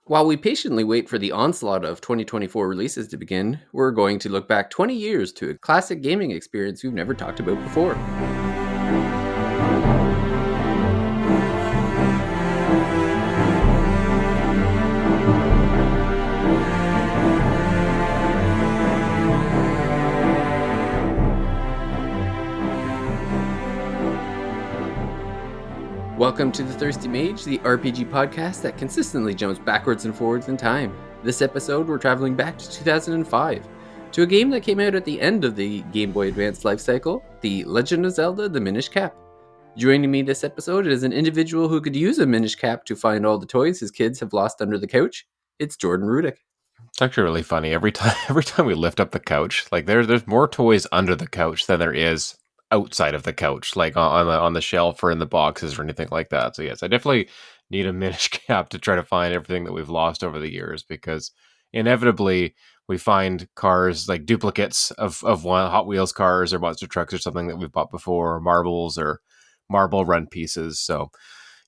While we patiently wait for the onslaught of 2024 releases to begin, we're going to look back 20 years to a classic gaming experience we've never talked about before. Welcome to The Thirsty Mage, the RPG podcast that consistently jumps backwards and forwards in time. This episode, we're traveling back to 2005, to a game that came out at the end of the Game Boy Advance lifecycle, the Legend of Zelda, the Minish Cap. Joining me this episode is an individual who could use a Minish Cap to find all the toys his kids have lost under the couch. It's Jordan Rudick. It's actually really funny. Every time we lift up the couch, like there's more toys under the couch than there is outside of the couch, like on the shelf or in the boxes or anything like that. So yes, I definitely need a Minish Cap to try to find everything that we've lost over the years, because inevitably we find cars like duplicates of one Hot Wheels cars or monster trucks or something that we've bought before, or marbles or marble run pieces. So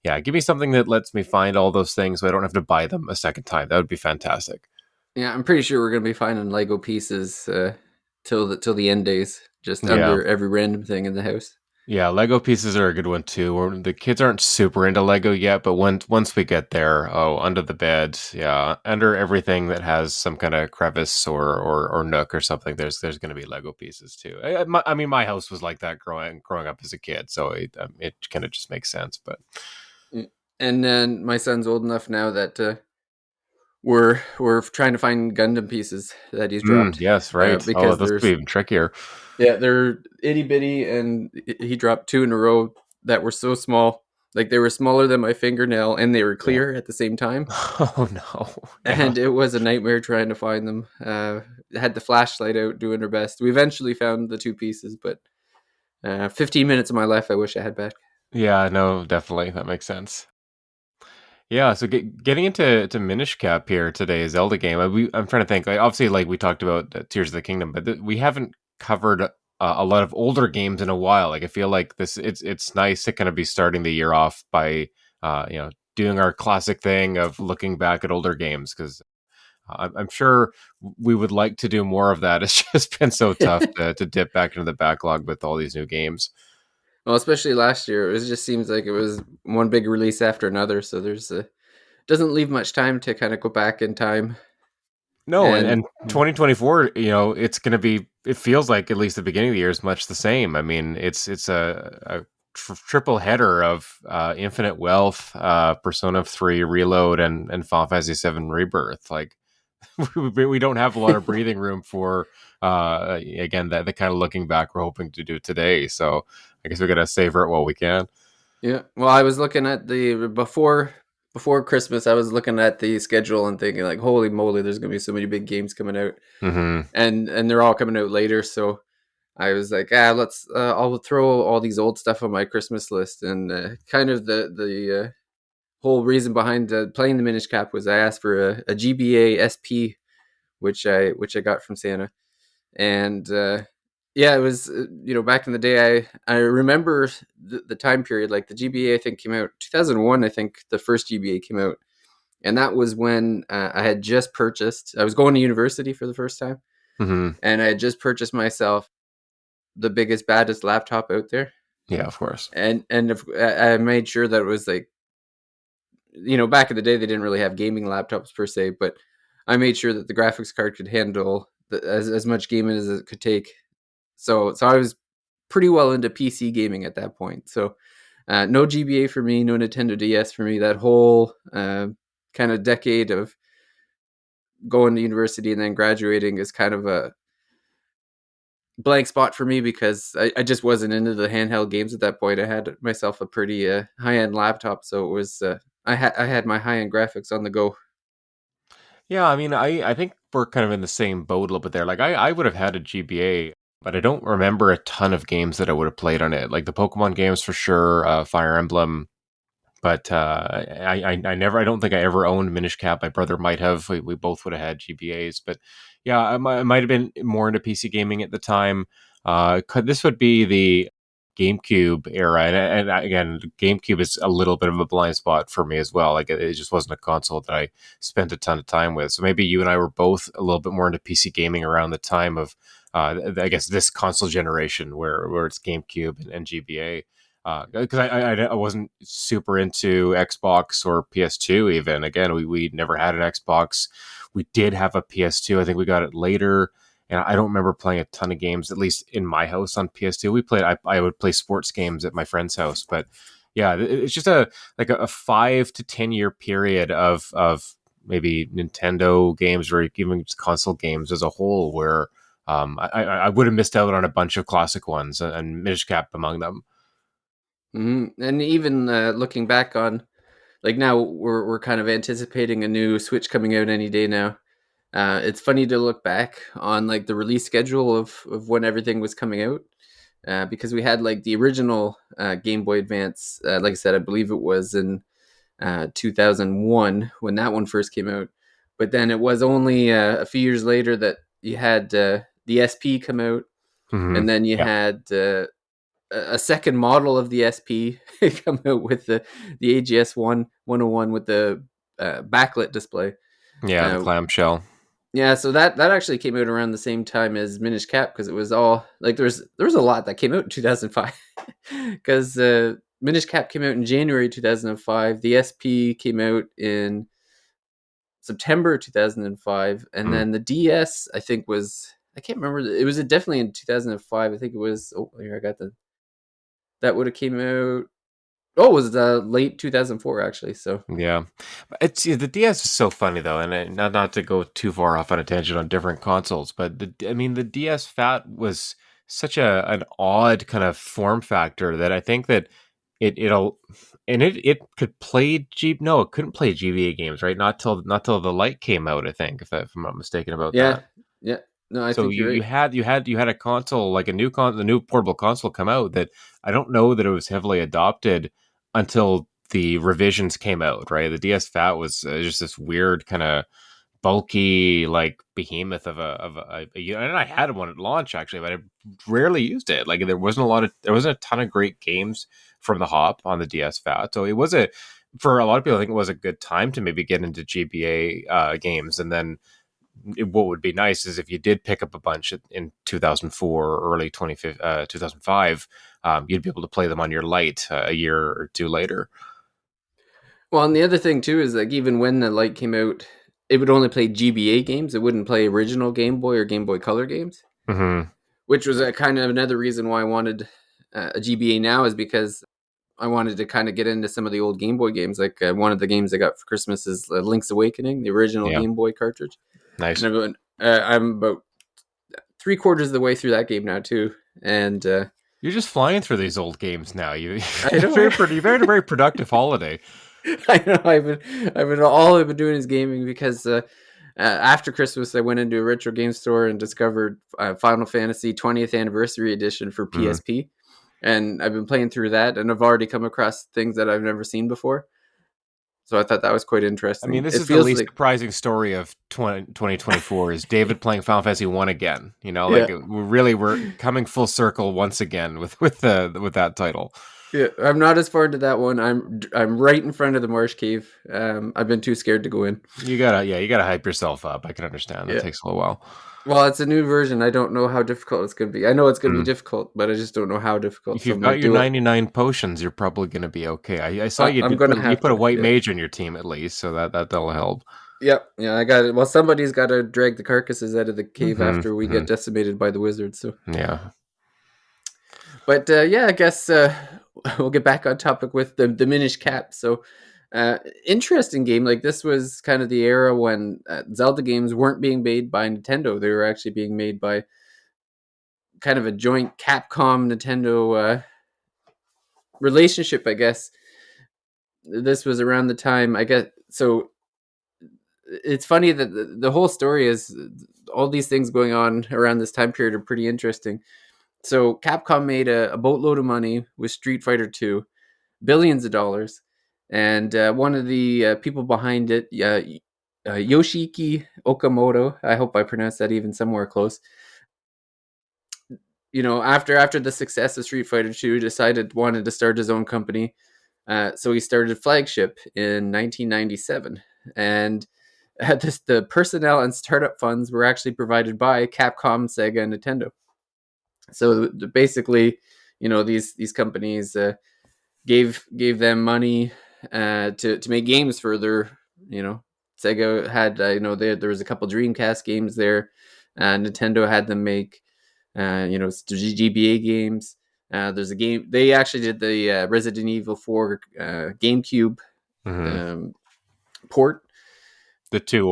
yeah, give me something that lets me find all those things so I don't have to buy them a second time. That would be fantastic. Yeah, I'm pretty sure we're going to be finding Lego pieces till the end days, just Yeah. under every random thing in the house. Yeah, Lego pieces are a good one too. The kids aren't super into Lego yet, but once we get there, under the bed, yeah, under everything that has some kind of crevice or nook or something, there's going to be Lego pieces too. I mean, my house was like that growing up as a kid, so it kind of just makes sense. But And then my son's old enough now that we're trying to find Gundam pieces that he's dropped. yes, right. Because This could be even trickier. they're itty bitty, and he dropped two in a row that were so small, like they were smaller than my fingernail, and they were clear at the same time. Oh no! Yeah. And it was a nightmare trying to find them. Had the flashlight out, doing our best. We eventually found the two pieces, but 15 minutes of my life I wish I had back. Yeah, no, definitely that makes sense. Yeah, so getting into Minish Cap here today, Zelda game. I'm trying to think. Like, obviously, like we talked about Tears of the Kingdom, but we haven't covered a lot of older games in a while. Like I feel like it's nice to kind of be starting the year off by doing our classic thing of looking back at older games, because I'm sure we would like to do more of that. It's just been so tough to dip back into the backlog with all these new games. Well, especially last year, it just seems like it was one big release after another. So doesn't leave much time to kind of go back in time. No, and 2024, it's going to be, it feels like at least the beginning of the year is much the same. I mean, it's a triple header of Infinite Wealth, Persona 3 Reload, and Final Fantasy 7 Rebirth. Like, we don't have a lot of breathing room for, again, the kind of looking back we're hoping to do today. So I guess we got to savor it while we can. Yeah. Well, I was looking at the before Christmas, I was looking at the schedule and thinking like, holy moly, there's going to be so many big games coming out. Mm-hmm. And they're all coming out later. So I was like, I'll throw all these old stuff on my Christmas list. And kind of the whole reason behind playing the Minish Cap was I asked for a GBA SP, which I got from Santa. And yeah, it was back in the day. I remember the time period. Like the GBA, I think came out 2001. I think the first GBA came out, and that was when I had just purchased. I was going to university for the first time, Mm-hmm. and I had just purchased myself the biggest, baddest laptop out there. Yeah, of course. And if, I made sure that it was like, back in the day they didn't really have gaming laptops per se, but I made sure that the graphics card could handle as much gaming as it could take. So I was pretty well into PC gaming at that point. So no GBA for me, no Nintendo DS for me. That whole kind of decade of going to university and then graduating is kind of a blank spot for me, because I just wasn't into the handheld games at that point. I had myself a pretty high-end laptop, so it was I had my high-end graphics on the go. Yeah, I mean, I think we're kind of in the same boat a little bit there. Like, I would have had a GBA, but I don't remember a ton of games that I would have played on it. Like the Pokemon games for sure, Fire Emblem. But I don't think I ever owned Minish Cap. My brother might have. We both would have had GBAs. But yeah, I might have been more into PC gaming at the time. This would be the GameCube era, and again, GameCube is a little bit of a blind spot for me as well. Like it just wasn't a console that I spent a ton of time with. So maybe you and I were both a little bit more into PC gaming around the time of, I guess, this console generation where it's GameCube and GBA. Because I wasn't super into Xbox or PS2 even. Again, we never had an Xbox. We did have a PS2. I think we got it later, and I don't remember playing a ton of games, at least in my house on PS2. We played. I would play sports games at my friend's house, but yeah, it's just a 5 to 10 year period of maybe Nintendo games or even console games as a whole where I would have missed out on a bunch of classic ones, and Minish Cap among them. And even looking back on, like, now we're kind of anticipating a new Switch coming out any day now. It's funny to look back on like the release schedule of when everything was coming out, because we had like the original Game Boy Advance. Like I said, I believe it was in 2001 when that one first came out. But then it was only a few years later that you had the SP come out, Mm-hmm. and then you Yeah, had a second model of the SP come out with the AGS 101 with the backlit display. yeah, the Uh, clamshell. yeah, so that actually came out around the same time as Minish Cap, because it was all like there was a lot that came out in 2005, because Minish Cap came out in January 2005. The SP came out in September 2005, and Mm. then the DS I think was, I can't remember, it was definitely in 2005. I think it was, oh, here I got the, that would have came out, oh, it was late 2004 actually. So Yeah, it's the DS is so funny though, and not to go too far off on a tangent on different consoles, but I mean the DS Fat was such an odd kind of form factor that I think that it'll and it could play G no it couldn't play GBA games, right, not till the light came out, I think, if I'm not mistaken about yeah, that. yeah, no, I So think you you're you right. had you had you had a console like the new portable console come out that I don't know that it was heavily adopted until the revisions came out. Right, the DS Fat was just this weird kind of bulky like behemoth of a unit. And I had one at launch actually, but I rarely used it. Like there wasn't a ton of great games from the hop on the DS Fat, so it was a for a lot of people I think it was a good time to maybe get into GBA games, and then what would be nice is if you did pick up a bunch in 2004 or early 2005, you'd be able to play them on your light a year or two later. Well, and the other thing too is like even when the light came out, it would only play GBA games. It wouldn't play original Game Boy or Game Boy Color games, Hmm. which was a kind of another reason why I wanted a GBA now, is because I wanted to kind of get into some of the old Game Boy games. Like one of the games I got for Christmas is Link's Awakening, the original Yeah, Game Boy cartridge, and nice. I'm about 3/4 of the way through that game now too, and You're just flying through these old games now. I know. You've had a very productive holiday. I know. I've been all I've been doing is gaming, because after Christmas I went into a retro game store and discovered Final Fantasy 20th Anniversary Edition for Mhm. PSP, and I've been playing through that, and I've already come across things that I've never seen before. So I thought that was quite I mean, interesting. this It is the feels least like, surprising story of 2024 is David playing Final Fantasy 1 again. yeah, We're coming full circle once again with that title. yeah. I'm not as far into that one. I'm right in front of the Marsh Cave. I've been too scared to go in. You gotta hype yourself up. I can understand that Yeah. takes a little while. Well, it's a new version. I don't know how difficult it's going to be. I know it's going to be Mm. difficult, but I just don't know how difficult. If So you've I'm got like, your do it. 99 potions, you're probably gonna be okay. I saw I'm going to you have put a to. white Yeah. mage on your team at least, so that'll help. Yep. Yeah, I got it. Well, somebody's got to drag the carcasses out of the cave Hmm. after we Hmm. get decimated by the wizards. So, Yeah. but yeah, I guess we'll get back on topic with the Minish Cap. So, interesting game. Like, this was kind of the era when Zelda games weren't being made by Nintendo. They were actually being made by kind of a joint Capcom Nintendo relationship, I guess. This was around the time, I guess. So it's funny that the whole story is all these things going on around this time period are pretty interesting. So Capcom made a boatload of money with Street Fighter 2, billions of dollars, and one of the people behind it, Yoshiki Okamoto, I hope I pronounced that even somewhere close, after the success of Street Fighter 2, decided wanted to start his own company. So he started Flagship in 1997, and the personnel and startup funds were actually provided by Capcom, Sega, and Nintendo. So basically, these companies gave them money to make games for their. Sega had there was a couple Dreamcast games there. Nintendo had them make GBA games. There's a game they actually did the Resident Evil 4 GameCube Hmm. um, port. The two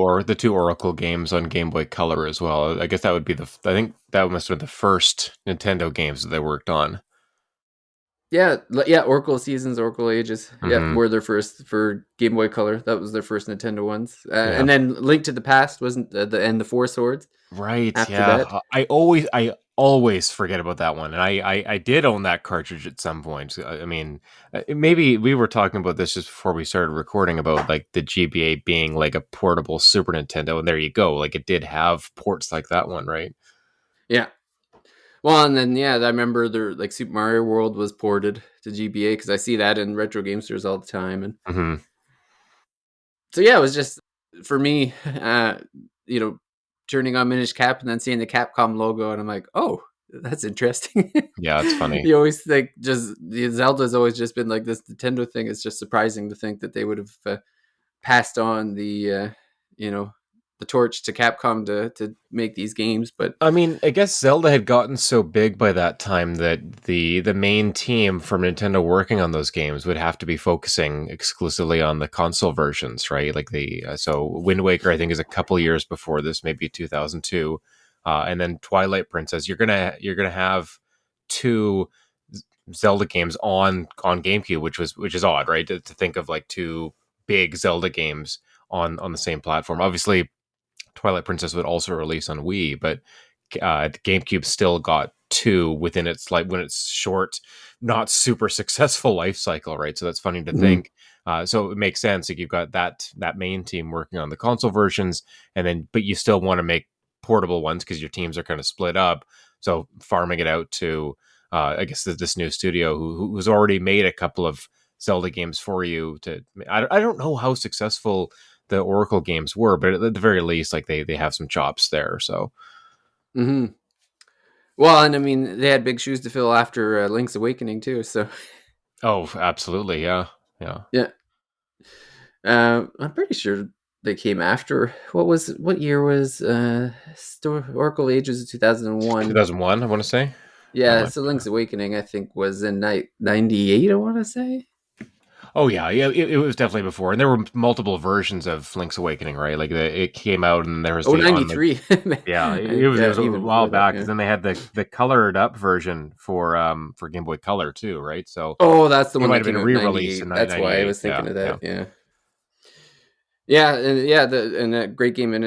Oracle games on Game Boy Color as well. I guess that would be I think that must have been the first Nintendo games that they worked on. Yeah, Oracle Seasons, Oracle Ages. Yeah, Hmm. were their first for Game Boy Color. That was their first Nintendo ones. Yeah. And then Link to the Past wasn't the Four Swords Right. after Yeah. that. I always forget about that one, and I did own that cartridge at some point. I mean, maybe we were talking about this just before we started recording about like the GBA being like a portable Super Nintendo, and there you go. Like it did have ports like that one, right? Yeah. Well, and then I remember their like Super Mario World was ported to GBA because I see that in retro game stores all the time, and Hmm. so yeah, it was just for me, you know, turning on Minish Cap and then seeing the Capcom logo, and I'm like, oh, that's interesting. Yeah, it's funny. You always think just the Zelda's always just been like this Nintendo thing. It's just surprising to think that they would have passed on you know, the torch to Capcom to make these games, but I mean, I guess Zelda had gotten so big by that time that the main team from Nintendo working on those games would have to be focusing exclusively on the console versions, right? Like so Wind Waker, I think, is a couple years before this, maybe 2002, and then Twilight Princess. You're gonna have two Zelda games on GameCube, which is odd, right? To think of like two big Zelda games on the same platform. Obviously, Twilight Princess would also release on Wii, but GameCube still got two within its like when it's short, not super successful life cycle, right? So that's funny to Mhm. think. So it makes sense. Like you've got that main team working on the console versions, and then but you still want to make portable ones because your teams are kind of split up. So farming it out to I guess this new studio who's already made a couple of Zelda games for you. I don't know how successful the Oracle games were, but at the very least, like they have some chops there. So, Mhm. Well, and I mean, they had big shoes to fill after Link's Awakening too. So oh, absolutely, yeah, yeah. yeah, I'm pretty sure they came after. What year was Oracle Ages of 2001? 2001, I want to say that Yeah, might. so Link's Awakening I think was in 98. I want to say. Oh yeah, yeah. It was definitely before, and there were multiple versions of Link's Awakening, right? Like it came out, and there was Oh, the on the 93. yeah. It Yeah, was a even while before that. back because Yeah. then they had the colored up version for Game Boy Color too, right? So Oh, that's the it one might that have been came a out in re-release in 98. That's why I 98. was Yeah, thinking of yeah. that. Yeah. Yeah, and yeah, and a great game in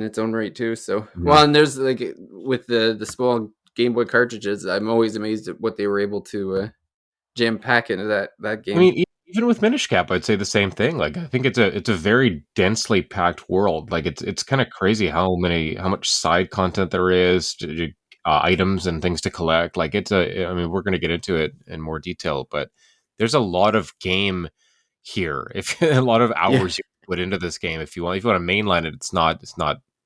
its own right too. So Mhm. well, and there's like with the small Game Boy cartridges, I'm always amazed at what they were able to jam pack into that I game. mean, even with Minish Cap, I'd say the same thing. Like, I think it's a very densely packed world. Like, it's kind of crazy how much side content there is, items and things to collect. Like, I mean, we're gonna get into it in more detail, but there's a lot of game here. If a lot of Yeah. hours you put into this game, if you want to mainline it, it's not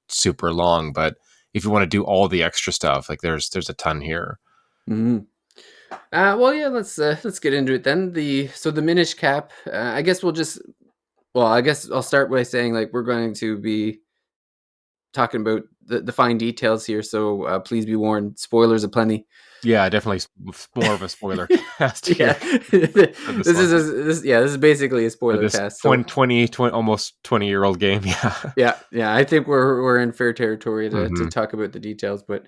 super long. But if you want to do all the extra stuff, like there's a ton here. hmm well, yeah. Let's get into it then. The Minish Cap. I guess we'll just. Well, I guess I'll start by saying like we're going to be talking about the fine details here. So please be warned. Spoilers aplenty. Yeah, definitely more of a spoiler cast Yeah, here for this this one. this is basically a For spoiler this cast. So 20 almost 20-year-old game. Yeah. yeah, I think we're in fair territory to Hmm. talk about the details. But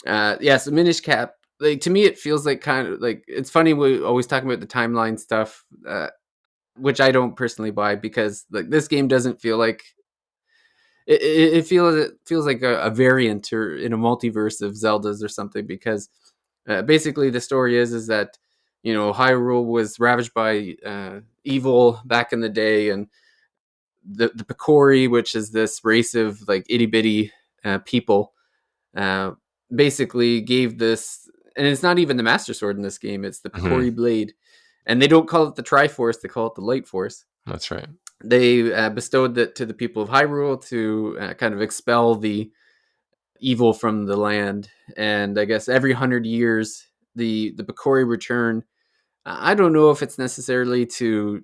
yeah, so Minish Cap, like to me, it feels like kind of like it's funny we always talking about the timeline stuff, which I don't personally buy because like this game doesn't feel like it feels like a variant or in a multiverse of Zeldas or something because basically the story is that Hyrule was ravaged by evil back in the day, and the Picori, which is this race of like itty bitty people, uh, basically gave this, and it's not even the Master Sword in this game; it's the Hmm. Picori Blade, and they don't call it the Triforce; they call it the Light Force. That's right. They bestowed that to the people of Hyrule to kind of expel the evil from the land, and I guess every 100 years the Picori return. I don't know if it's necessarily to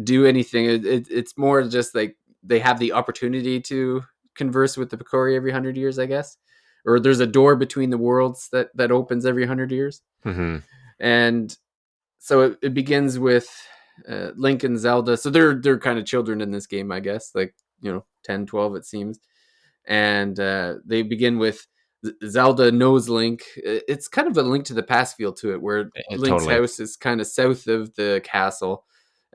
do anything. It's more just like they have the opportunity to converse with the Picori every 100 years, I guess, or there's a door between the worlds that opens every 100 years, Hmm. and so it begins with Link and Zelda. So they're kind of children in this game, I guess, like 10, 12, it seems, and they begin with Zelda knows Link. It's kind of a Link to the Past feel to it, where Link's Totally. house is kind of south of the castle.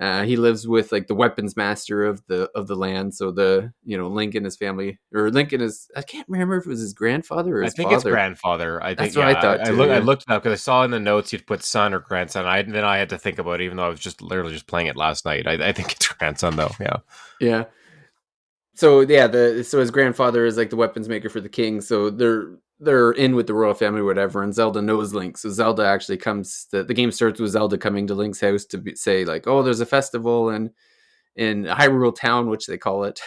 He lives with like the weapons master of the land. So Link and his family, or Link and his, I can't remember if it was his grandfather or I his think it's father. grandfather. I think, That's what yeah. I thought too. I Yeah, looked it up because I saw in the notes you'd put son or grandson. Then I had to think about it, even though I was just literally just playing it last night. I think it's grandson though. Yeah. yeah. So yeah, so his grandfather is like the weapons maker for the king. So they're in with the royal family, or whatever. And Zelda knows Link, so Zelda actually comes. The game starts with Zelda coming to Link's house to say like, oh, there's a festival in Hyrule Town, which they call it,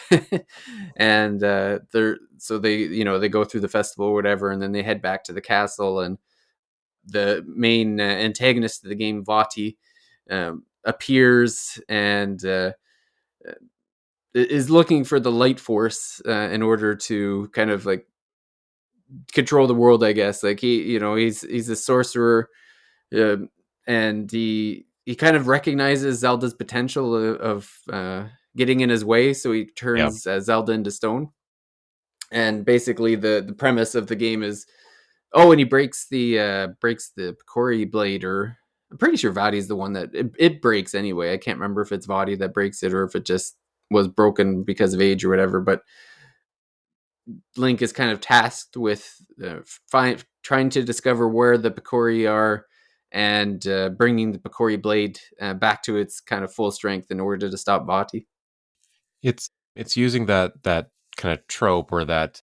and they go through the festival or whatever, and then they head back to the castle, and the main antagonist of the game, Vati, appears and is looking for the light force in order to kind of like control the world, I guess. Like he's a sorcerer, uh, and he kind of recognizes Zelda's potential of getting in his way, so he Yeah. turns Zelda into stone. And basically, the premise of the game is, oh, and he breaks the Picori blade, or I'm pretty sure Vadi's the one that it breaks anyway. I can't remember if it's Vadi that breaks it or if it just was broken because of age or whatever. But Link is kind of tasked with trying to discover where the Picori are, and bringing the Picori blade back to its kind of full strength in order to stop Vati. It's using that kind of trope or that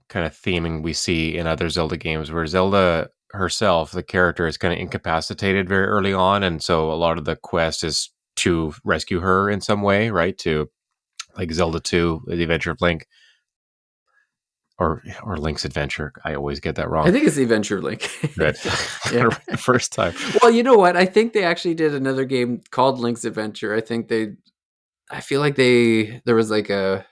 kind of theming we see in other Zelda games where Zelda herself, the character, is kind of incapacitated very early on, and so a lot of the quest is to rescue her in some way, right? To like Zelda 2, The Adventure of Link, or Link's Adventure. I always get that I wrong. think it's the Adventure of Link. Good. Got it Yeah. right the first time. Well, you know what? I think they actually did another game called Link's Adventure. I feel like there was like a,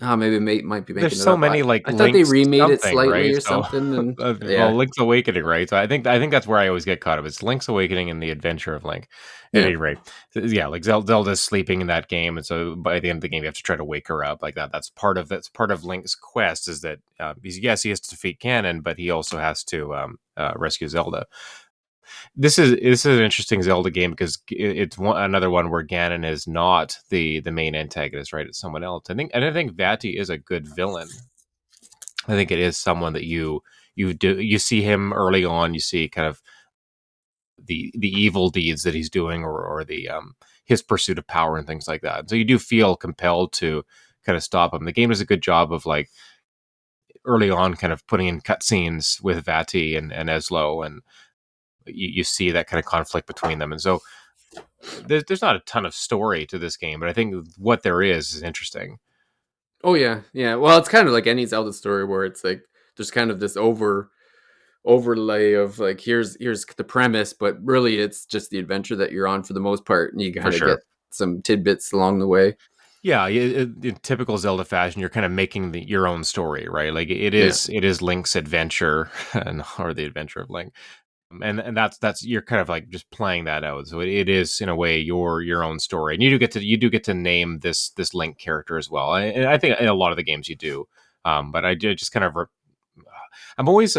oh, maybe might be There's making it so up. many like I thought they Link's remade it something, slightly right? or So, something, and well, yeah, Link's Awakening, right? So I think that's where I always get caught up. It's Link's Awakening and the Adventure of Link. At yeah. any rate, yeah, like Zelda's sleeping in that game, and so by the end of the game, you have to try to wake her up like that. That's part of Link's quest. Is that yes, he has to defeat Ganon, but he also has to rescue Zelda. This is an interesting Zelda game because it's another one where Ganon is not the main antagonist, right? It's someone else. I think Vati is a good villain. I think it is someone that you see him early on. You see kind of the evil deeds that he's doing, or the his pursuit of power and things like that. So you do feel compelled to kind of stop him. The game does a good job of like early on kind of putting in cutscenes with Vati and Eslo, and you see that kind of conflict between them. And so there's not a ton of story to this game, but I think what there is interesting. Oh yeah, yeah. Well, it's kind of like any Zelda story where it's like there's kind of this overlay of like here's the premise, but really it's just the adventure that you're on for the most part, and you For kind of sure. get some tidbits along the way. Yeah, in typical Zelda fashion, you're kind of making your own story, right? Like Yeah, it is Link's adventure, or the adventure of Link, and that's you're kind of like just playing that out. So it is in a way your own story, and you do get to name this Link character as well. And I think in a lot of the games you do, but I did just kind of. I'm always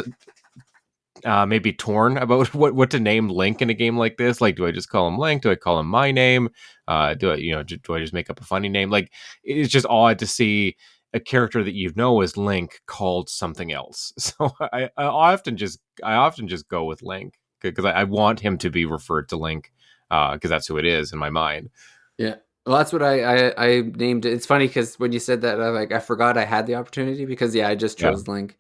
maybe torn about what to name Link in a game like this. Like, do I just call him Link? Do I call him my name? Do I do I just make up a funny name? Like, it's just odd to see a character that you know as Link called something else. So I often just go with Link because I want him to be referred to Link because that's who it is in my mind. yeah. Well, that's what I named it. It's funny because when you said that, I forgot I had the opportunity because yeah, I just Yeah. chose Link.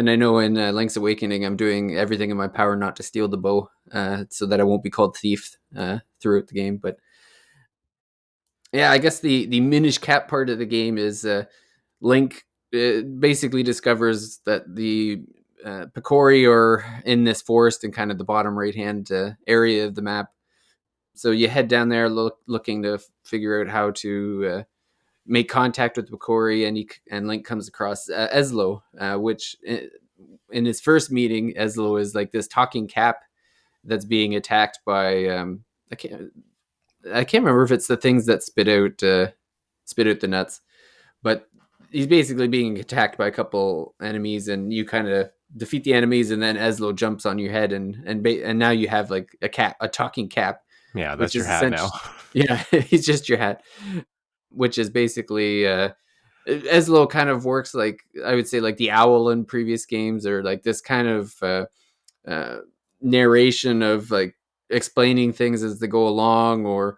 And I know in Link's Awakening, I'm doing everything in my power not to steal the bow, so that I won't be called thief throughout the game. But yeah, I guess the Minish Cap part of the game is Link basically discovers that the Picori are in this forest in kind of the bottom right hand area of the map. So you head down there looking to figure out how to make contact with Picori, and Link comes across Eslo, which in his first meeting, Eslo is like this talking cap that's being attacked by I can't I can't remember if it's the things that spit out the nuts, but he's basically being attacked by a couple enemies, and you kind of defeat the enemies, and then Eslo jumps on your head, and now you have like a talking cap, Yeah, which that's your is hat now. essentially yeah, he's just your hat, which is basically Eslo kind of works like I would say like the owl in previous games, or like this kind of uh, narration of like explaining things as they go along, or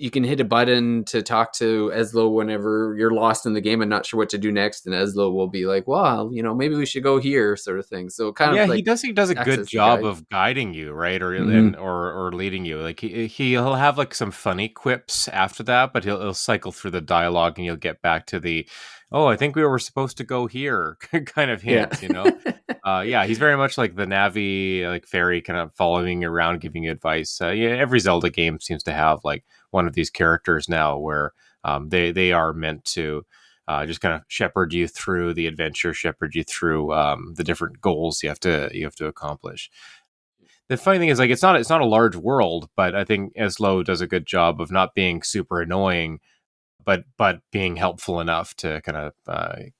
you can hit a button to talk to Eslo whenever you're lost in the game and not sure what to do next, and Eslo will be like, "Well, maybe we should go here," sort of thing. So it kind Yeah, of he like does. He does a acts good as the job guide. of guiding you, right, or Mm-hmm. or leading you. Like he'll have like some funny quips after that, but he'll cycle through the dialogue and you'll get back to the, oh, I think we were supposed to go here, kind of Yeah, hint, Yeah, he's very much like the Navi, like fairy, kind of following you around, giving you advice. Yeah, every Zelda game seems to have like one of these characters now, where they are meant to just kind of shepherd you through the adventure, shepherd you through the different goals you have to accomplish. The funny thing is, like, it's not a large world, but I think Eslo does a good job of not being super annoying, but being helpful enough to kind of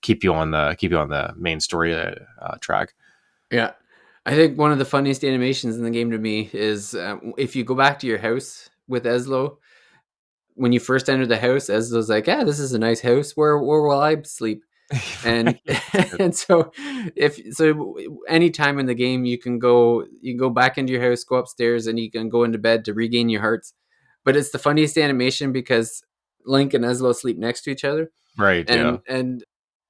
keep you on the main story track. yeah. I think one of the funniest animations in the game to me is if you go back to your house with Eslo. When you first enter the house, Eslo's like, "Yeah, this is a nice house. Where will I sleep?" And Yeah, that's good. and so if so any time in the game you can go back into your house, go upstairs, and you can go into bed to regain your hearts. But it's the funniest animation because Link and Eslo sleep next to each other, Right? Yeah. and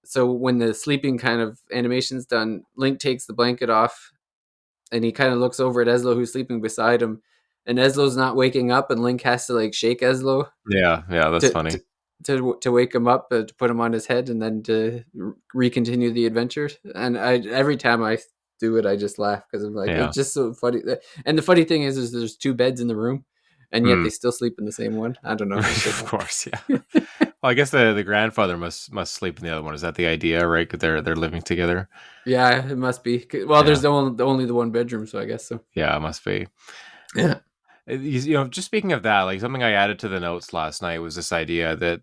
so when the sleeping kind of animation's done, Link takes the blanket off and he kind of looks over at Eslo who's sleeping beside him, and Eslo's not waking up, and Link has to like shake Eslo Yeah. Yeah. That's to funny. to to wake him up, to put him on his head, and then to recontinue the adventure. And I every time I do it, I just laugh because I'm like, Yeah. it's just so funny. And the funny thing is there's two beds in the room, and yet Hmm. they still sleep in the same one. I don't know. It's so Of funny. course. Yeah. Well, I guess the grandfather must sleep in the other one. Is that the idea, right? 'Cause they're living together. Yeah, it must be. Well, there's Yeah. only the one bedroom, so I guess so. Yeah. It must be. Yeah. Just speaking of that, like something I added to the notes last night was this idea that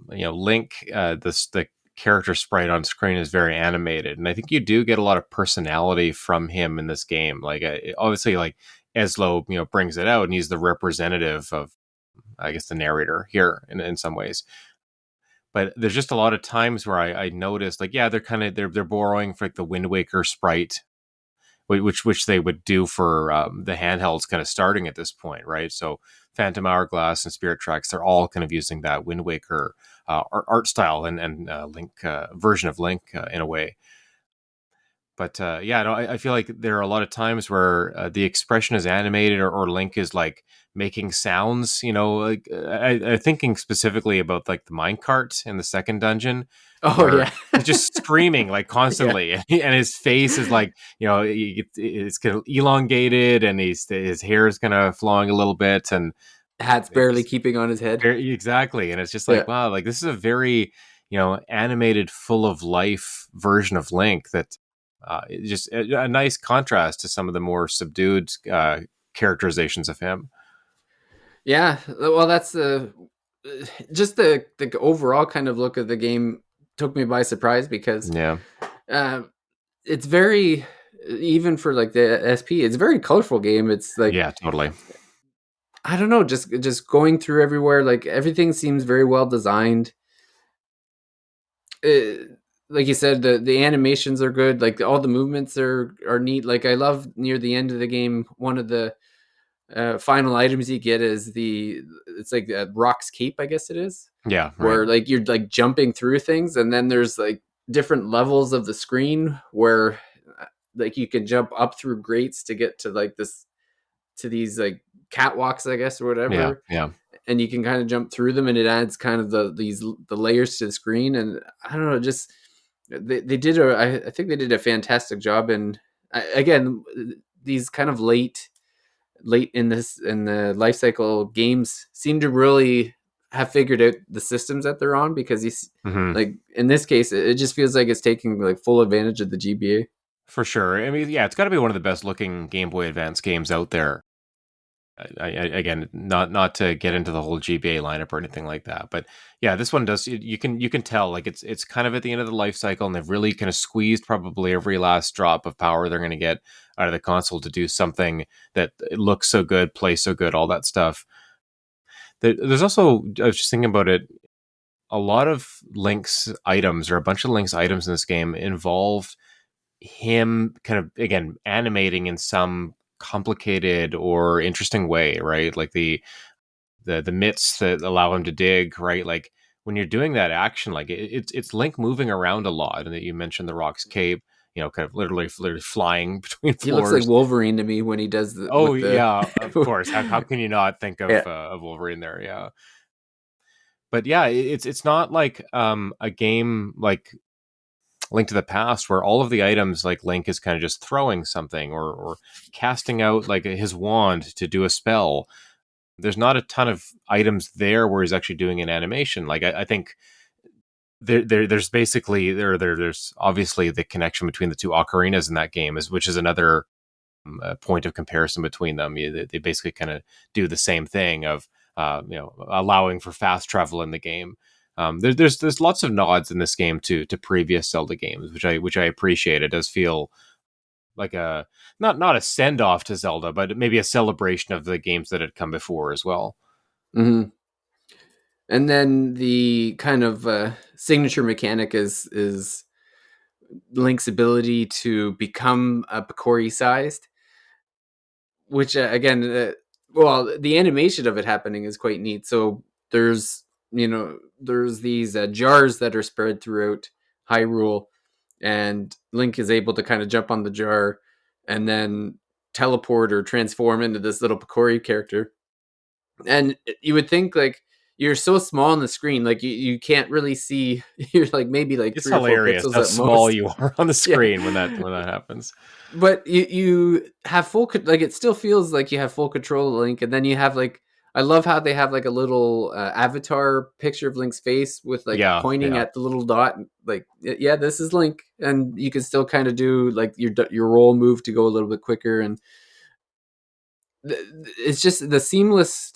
Link, the character sprite on screen is very animated, and I think you do get a lot of personality from him in this game. Like obviously, like Eslo, brings it out, and he's the representative of, I guess, the narrator here in some ways. But there's just a lot of times where I noticed, like, yeah, they're borrowing for like the Wind Waker sprite, which they would do for the handhelds kind of starting at this point, right? So Phantom Hourglass and Spirit Tracks, they're all kind of using that Wind Waker art style and Link version of Link in a way. But yeah, no, I feel like there are a lot of times where the expression is animated, or Link is like making sounds. Like I thinking specifically about like the minecart in the second dungeon, Oh where yeah. he's just screaming like Yeah. constantly, and his face is like it's kind of elongated, and his hair is kind of flowing a little bit, and Hat's it barely just keeping on his head. exactly, and it's just Yeah. like, wow, like this is a very animated, full of life version of Link that just a nice contrast to some of the more subdued characterizations of him. Yeah, well, that's the just the overall kind of look of the game took me by surprise because Yeah, uh, it's very even for like the SP, it's a very colorful game. It's like yeah, totally. I don't know, just going through everywhere, like everything seems very well designed. Like you said, the animations are good. Like all the movements are neat. Like I love near the end of the game, one of the final items you get is it's like a Rock's cape, I guess it is, Yeah, right. where like you're like jumping through things, and then there's like different levels of the screen where like you can jump up through grates to get to like this to these like catwalks, I guess, or Yeah, whatever, yeah, and you can kind of jump through them, and it adds kind of the layers to the screen. And I don't know, just they did I think they did a fantastic job. And again, these kind of late in the life cycle games seem to really have figured out the systems that they're on, because he's hmm like in this case it just feels like it's taking like full advantage of the GBA. for sure. I mean, yeah, it's got to be one of the best looking Game Boy Advance games out there. Again, not to get into the whole GBA lineup or anything like that, but yeah, this one does. You can tell like it's kind of at the end of the life cycle, and they've really kind of squeezed probably every last drop of power they're going to get out of the console to do something that looks so good, plays so good, all that stuff. There's also, I was just thinking about it, a lot of Link's items, or a bunch of Link's items in this game, involved him kind of, again, animating in some complicated or interesting way, right? Like the mitts that allow him to dig, right? Like when you're doing that action, like it's Link moving around a lot, and that you mentioned the Rock's cape, kind of literally flying between He looks like floors. Wolverine to me when he does the Oh with the yeah, of course. How can you not think yeah. of Wolverine there? Yeah, but yeah, it's not like a game like Link to the Past, where all of the items, like Link is kind of just throwing something, or casting out like his wand to do a spell. There's not a ton of items there where he's actually doing an animation. Like I think there's basically there's obviously the connection between the two ocarinas in that game, which is another point of comparison between them. They basically kind of do the same thing of allowing for fast travel in the game. There's lots of nods in this game to previous Zelda games, which I appreciate. It does feel like a not a send off to Zelda, but maybe a celebration of the games that had come before as well. Hmm. And then the kind of signature mechanic is Link's ability to become a Picori sized, which again, well, the animation of it happening is quite neat. So there's there's these jars that are spread throughout Hyrule, and Link is able to kind of jump on the jar and then teleport or transform into this little Picori character. And you would think like you're so small on the screen, like you can't really see. You're like maybe like It's 3 or 4 hilarious pixels how at small most. you are on the Yeah, screen when that happens. but you have like it still feels like you have full control of Link. And then you have like, I love how they have like a little avatar picture of Link's face with like Yeah, pointing yeah, at the little dot, like yeah, this is Link. And you can still kind of do like your roll move to go a little bit quicker. And it's just the seamless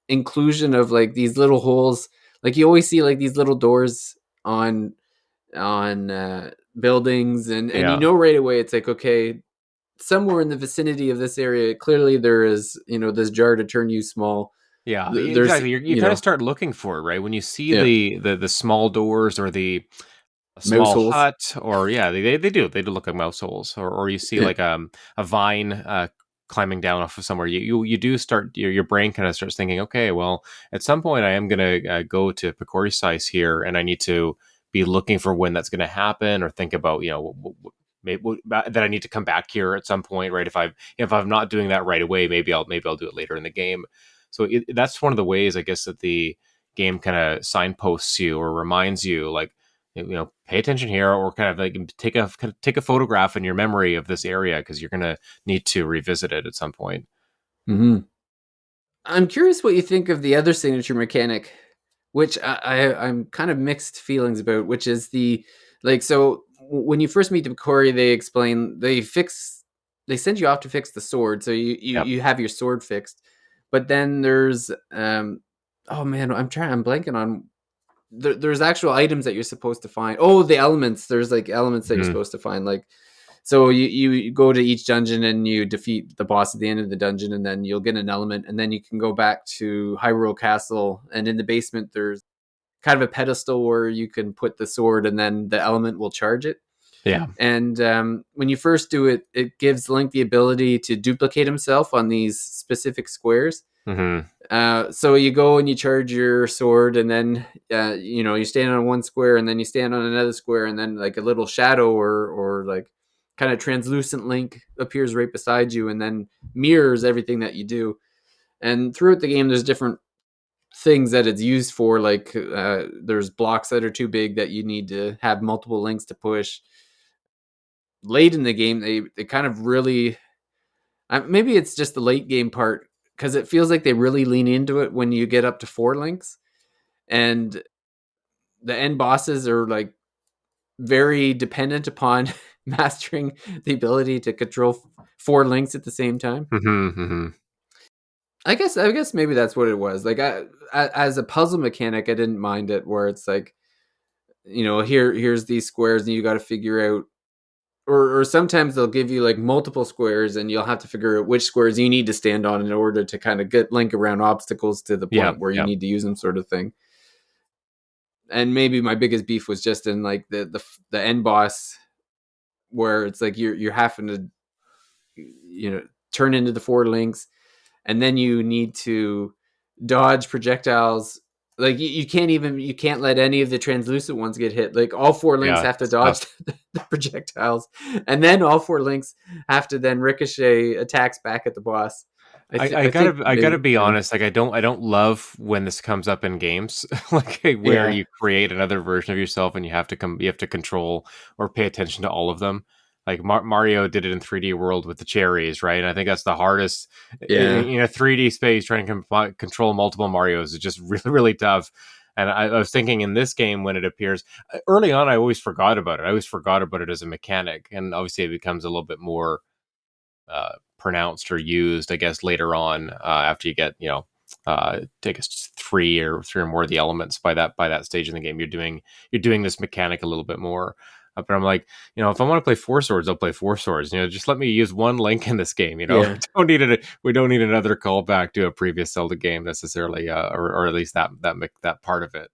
inclusion of like these little holes. Like you always see like these little doors on buildings, and yeah. right away it's like, okay, somewhere in the vicinity of this area, clearly there is this jar to turn you small. Yeah, There's exactly. You kind of start looking for it, right? When you see yeah, the small doors, or the a mouse small holes. hut, or yeah, they do look like mouse holes, or you see Yeah. like a vine climbing down off of somewhere. You do start your brain kind of starts thinking, okay, well, at some point I am gonna go to Picori size here, and I need to be looking for when that's gonna happen, or think about maybe that I need to come back here at some point, right? If I'm not doing that right away, maybe I'll do it later in the game. So that's one of the ways, I guess, that the game kind of signposts you or reminds you, like, pay attention here, or kind of like take a photograph in your memory of this area, because you're gonna need to revisit it at some point. Hmm. I'm curious what you think of the other signature mechanic, which I'm kind of mixed feelings about, which is the like, so when you first meet the Corey, they send you off to fix the sword, so Yep. you have your sword fixed. But then there's oh man, I'm blanking on there's actual items that you're supposed to find. Oh, the elements. There's like elements that you're Mhm. supposed to find. Like, so you go to each dungeon and you defeat the boss at the end of the dungeon, and then you'll get an element, and then you can go back to Hyrule Castle, and in the basement there's kind of a pedestal where you can put the sword, and then the element will charge it. Yeah. And when you first do it, it gives Link the ability to duplicate himself on these specific squares. hmm So you go and you charge your sword, and then you stand on one square, and then you stand on another square, and then like a little shadow or like kind of translucent link appears right beside you, and then mirrors everything that you do. And throughout the game, there's different things that it's used for. Like there's blocks that are too big that you need to have multiple links to push. Late in the game, they kind of really maybe it's just the late game part because it feels like they really lean into it when you get up to 4 links, and the end bosses are like very dependent upon mastering the ability to control 4 links at the same time. Hmm. I guess maybe that's what it was. Like as a puzzle mechanic, I didn't mind it where it's like, here's these squares and you got to figure out, or sometimes they'll give you like multiple squares and you'll have to figure out which squares you need to stand on in order to kind of get link around obstacles to the Yeah, point where you yeah, need to use them, sort of thing. And maybe my biggest beef was just in like the end boss, where it's like you're having to turn into the 4 links, and then you need to dodge projectiles. Like you can't let any of the translucent ones get hit. Like all 4 links yeah. have to It's tough. dodge the projectiles, and then all 4 links have to then ricochet attacks back at the boss. I I think gotta they be honest. Like I don't love when this comes up in games, like where yeah you create another version of yourself and you have to control or pay attention to all of them. Like Mario did it in 3D World with the cherries, right? And I think that's the hardest yeah in a 3D space. Trying to control multiple Marios is just really really tough. And I was thinking in this game when it appears early on, I always forgot about it. I always forgot about it as a mechanic, and obviously it becomes a little bit more pronounced or used, I guess, later on after you get take us three or more of the elements by that stage in the game. You're doing this mechanic a little bit more. But I'm like, if I want to play 4 swords, I'll play 4 swords. Just let me use one link in this game. yeah We don't need another callback to a previous Zelda game necessarily, or at least that part of it.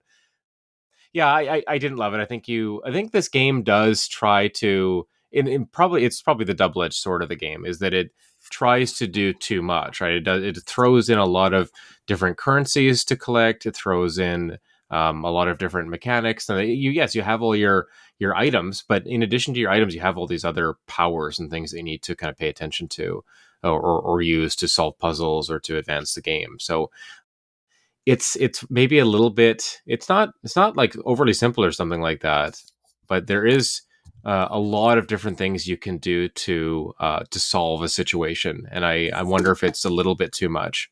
Yeah, I didn't love it. I think this game does try to in probably it's probably the double edged sword of the game is that it tries to do too much, right? It throws in a lot of different currencies to collect. It throws in a lot of different mechanics, and you have all your items, but in addition to your items, you have all these other powers and things that you need to kind of pay attention to or use to solve puzzles or to advance the game. So it's maybe a little bit it's not like overly simple or something like that, but there is a lot of different things you can do to solve a situation, and I wonder if it's a little bit too much.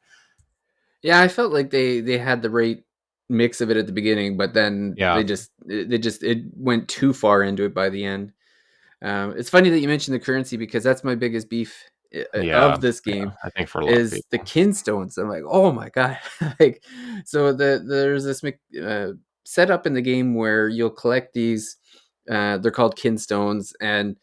yeah. I felt like they had the right mix of it at the beginning, but then Yeah, it went too far into it by the end. It's funny that you mentioned the currency because that's my biggest beef yeah, of this yeah. game I think for a lot of is the people. kinstones. I'm like, oh my god! Like, so there's this setup in the game where you'll collect these. They're called kinstones, and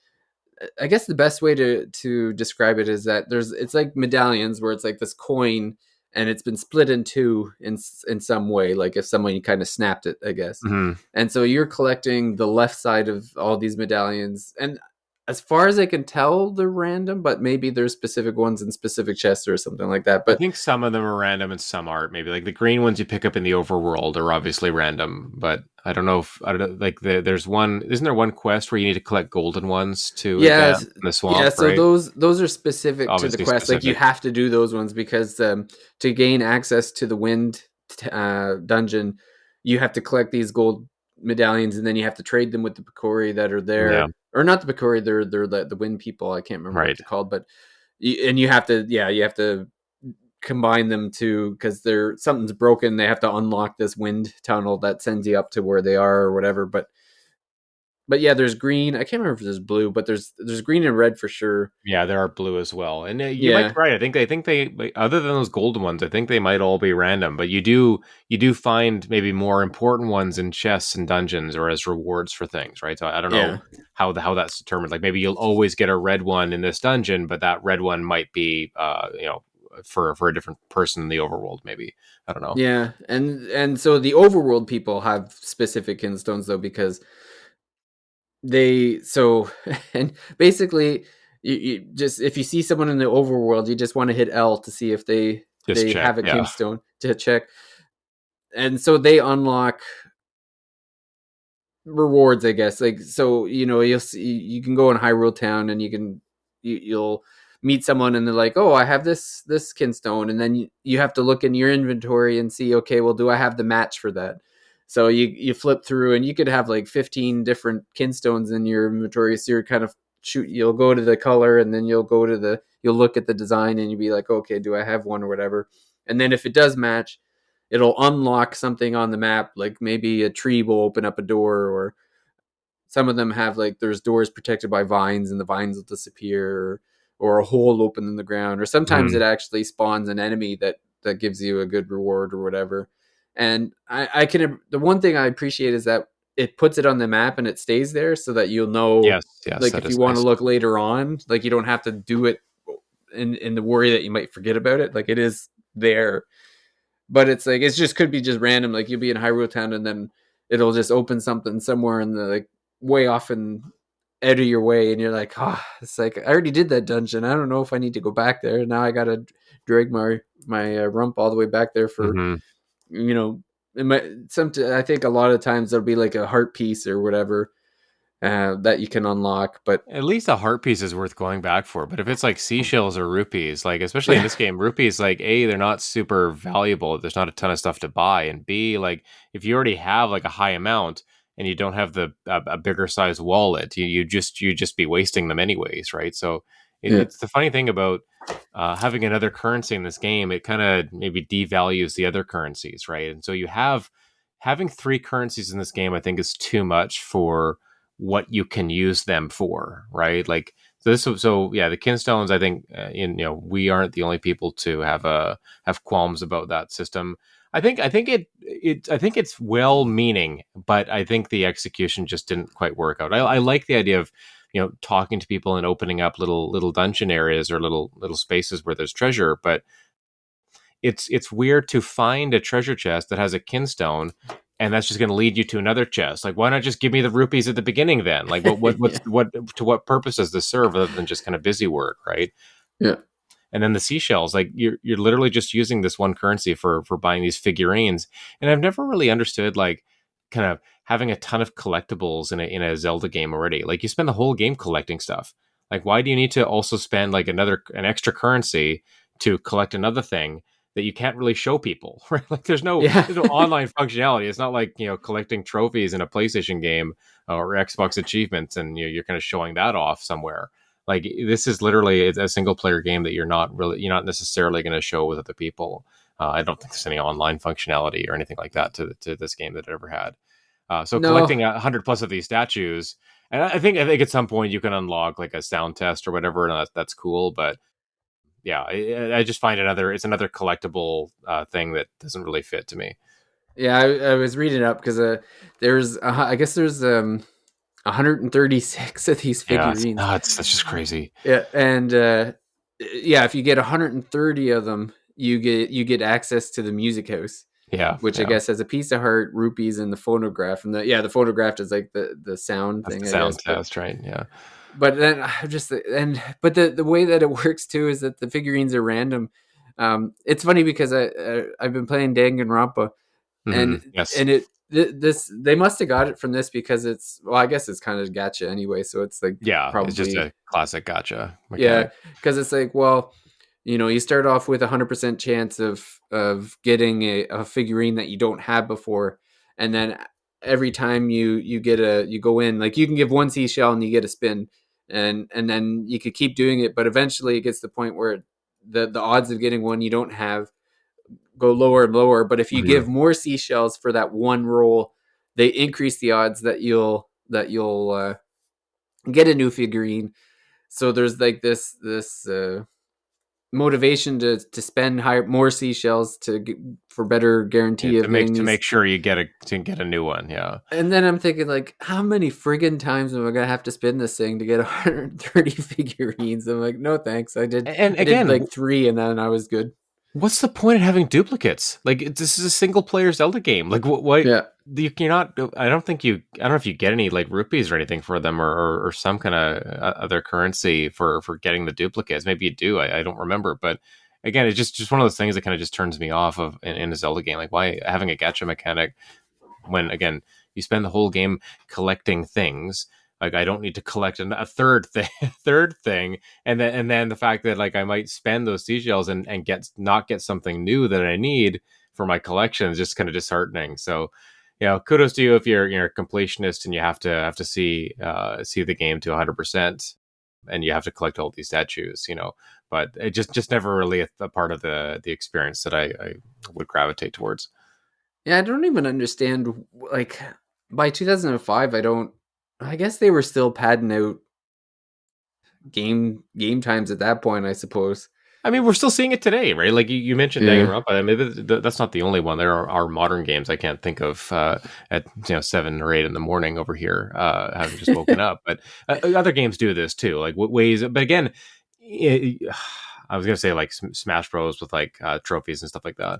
I guess the best way to describe it is that it's like medallions where it's like this coin and it's been split in two in some way, like if someone kind of snapped it, I guess. Hmm. And so you're collecting the left side of all these medallions, and as far as I can tell, they're random, but maybe there's specific ones in specific chests or something like that. I But think some of them are random and some aren't. Maybe like the green ones you pick up in the overworld are obviously random, but I don't know if I don't know, like there's one. Isn't there one quest where you need to collect golden ones to yeah, advance in the yeah. swamp? So Right, those are specific to the obviously quest. Like you specific. have to do those ones because to gain access to the wind dungeon, you have to collect these gold medallions, and then you have to trade them with the Picori that are Yeah, there, or not the Picori. They're the wind people. I can't remember what right. they're called, but and you have to combine them too because they're something's broken. They have to unlock this wind tunnel that sends you up to where they are or whatever. But yeah, there's green. I can't remember if there's blue, but there's green and red for sure. Yeah, there are blue as well, and you might Yeah, be right. I think they other than those golden ones, I think they might all be random. But you do find maybe more important ones in chests and dungeons or as rewards for things, right? So I don't know yeah, how that's determined. Like maybe you'll always get a red one in this dungeon, but that red one might be for a different person in the overworld. Maybe I don't know. yeah. And so the overworld people have specific kinstones though because they so and basically you just if you see someone in the overworld, you just want to hit L to see if they Just they check. have a Yeah. kinstone to check, and so they unlock rewards, I guess. Like, so you'll see, you can go in Hyrule Town and you'll meet someone and they're like, oh, I have this kinstone, and then you have to look in your inventory and see, okay, well, do I have the match for that? So you flip through and you could have like 15 different kinstones in your inventory. So you're kind of you'll go to the color, and then you'll look at the design and you'll be like, okay, do I have one or whatever? And then if it does match, it'll unlock something on the map, like maybe a tree will open up a door, or some of them have like there's doors protected by vines and the vines will disappear, or a hole open in the ground, or sometimes it Mhm. actually spawns an enemy that gives you a good reward or whatever. And I can the one thing I appreciate is that it puts it on the map and it stays there so that you'll know, Yes, yes, like that if you is want to nice. look later on, like you don't have to do it in the worry that you might forget about it. Like it is there, but it's like it's just could be just random. Like you'll be in Hyrule Town and then it'll just open something somewhere in the like way off and out of your way, and you're like, it's like I already did that dungeon. I don't know if I need to go back there. Now I gotta drag my rump all the way back there for Mhm. you know. I think a lot of times there'll be like a heart piece or whatever that you can unlock, but At least a heart piece is worth going back for, but if it's like seashells or rupees, like especially in yeah, this game, rupees like A, they're not super valuable. There's not a ton of stuff to buy, and B, like if you already have like a high amount and you don't have the a bigger size wallet, you just be wasting them anyways, right? So yeah, it's the funny thing about having another currency in this game. It kind of maybe devalues the other currencies, right? And so you have having three currencies in this game. I think is too much for what you can use them for, right? Like so yeah, the kinstones. I think we aren't the only people to have qualms about that system. I think it's well meaning, but I think the execution just didn't quite work out. I like the idea of talking to people and opening up little dungeon areas or little spaces where there's treasure, but it's weird to find a treasure chest that has a kinstone and that's just going to lead you to another chest. Like, why not just give me the rupees at the beginning then? Like, yeah, what to what purpose does this serve other than just kind of busy work, right? yeah, And then the seashells, like you're literally just using this one currency for buying these figurines. And I've never really understood like kind of having a ton of collectibles in a Zelda game already. Like you spend the whole game collecting stuff. Like why do you need to also spend like an extra currency to collect another thing that you can't really show people, right? Like yeah. there's no online functionality. It's not like collecting trophies in a PlayStation game or Xbox achievements, and you're kind of showing that off somewhere. Like this is literally a single player game that you're not necessarily going to show with other people. I don't think there's any online functionality or anything like that to this game that it ever had. So No, collecting 100 plus of these statues, and I think at some point you can unlock like a sound test or whatever, and that's cool. But yeah, I just find it's another collectible thing that doesn't really fit to me. yeah, I was reading up because I guess there's 136 of these Yeah, figurines. that's just crazy. Yeah, and yeah, if you get 130 of them, you get access to the music house, Yeah, which I yeah, guess has a piece of heart, rupees, and the phonograph. And the phonograph is like the sound that's the thing, I guess. sound But test, right? Yeah. then I just and but the way that it works too is that the figurines are random. It's funny because I've been playing Danganronpa, and Yes. and this they must have got it from this because it's, well, I guess it's kind of gacha anyway, so it's like Yeah, it's just probably, a classic gotcha yeah, mechanic. because it's like, well, you start off with 100% chance of getting a figurine that you don't have before, and then every time you go in, like you can give one seashell and you get a spin, and then you could keep doing it, but eventually it gets to the point where the odds of getting one you don't have go lower and lower. But if you Mhm. give more seashells for that one roll, they increase the odds that you'll get a new figurine. So there's like this motivation to spend more seashells for better Yeah, guarantee to of make getting these. sure you get a new one. Yeah, And then I'm thinking, like, how many friggin' times am I gonna have to spin this thing to get 130 figurines? I'm like, no thanks. and I did again, like three, and then I was good. what's the point of having duplicates? Like this is a single player Zelda game. Like what Yeah, you're not. I don't think you. I don't know if you get any like rupees or anything for them, or some kind of other currency for getting the duplicates. Maybe you do. I don't remember, but again, it's just one of those things that kind of just turns me off of in a Zelda game. Like, why having a gacha mechanic when, again, you spend the whole game collecting things. Like, I don't need to collect a third thing, third thing, and then the fact that like I might spend those seashells and get not get something new that I need for my collection is just kind of disheartening. So, kudos to you if you're a completionist and you have to see the game to 100%, and you have to collect all these statues. But it just never really a part of the experience that I would gravitate towards. Yeah, I don't even understand. Like by 2005, I don't. I guess they were still padding out game times at that point. I suppose. I mean, we're still seeing it today, right? Like you mentioned Yeah, Danganronpa. I mean, that's not the only one. There are modern games I can't think of at 7 or 8 in the morning over here, having just woken up. But other games do this too, like what ways. But again, it, I was gonna say like Smash Bros with like trophies and stuff like that.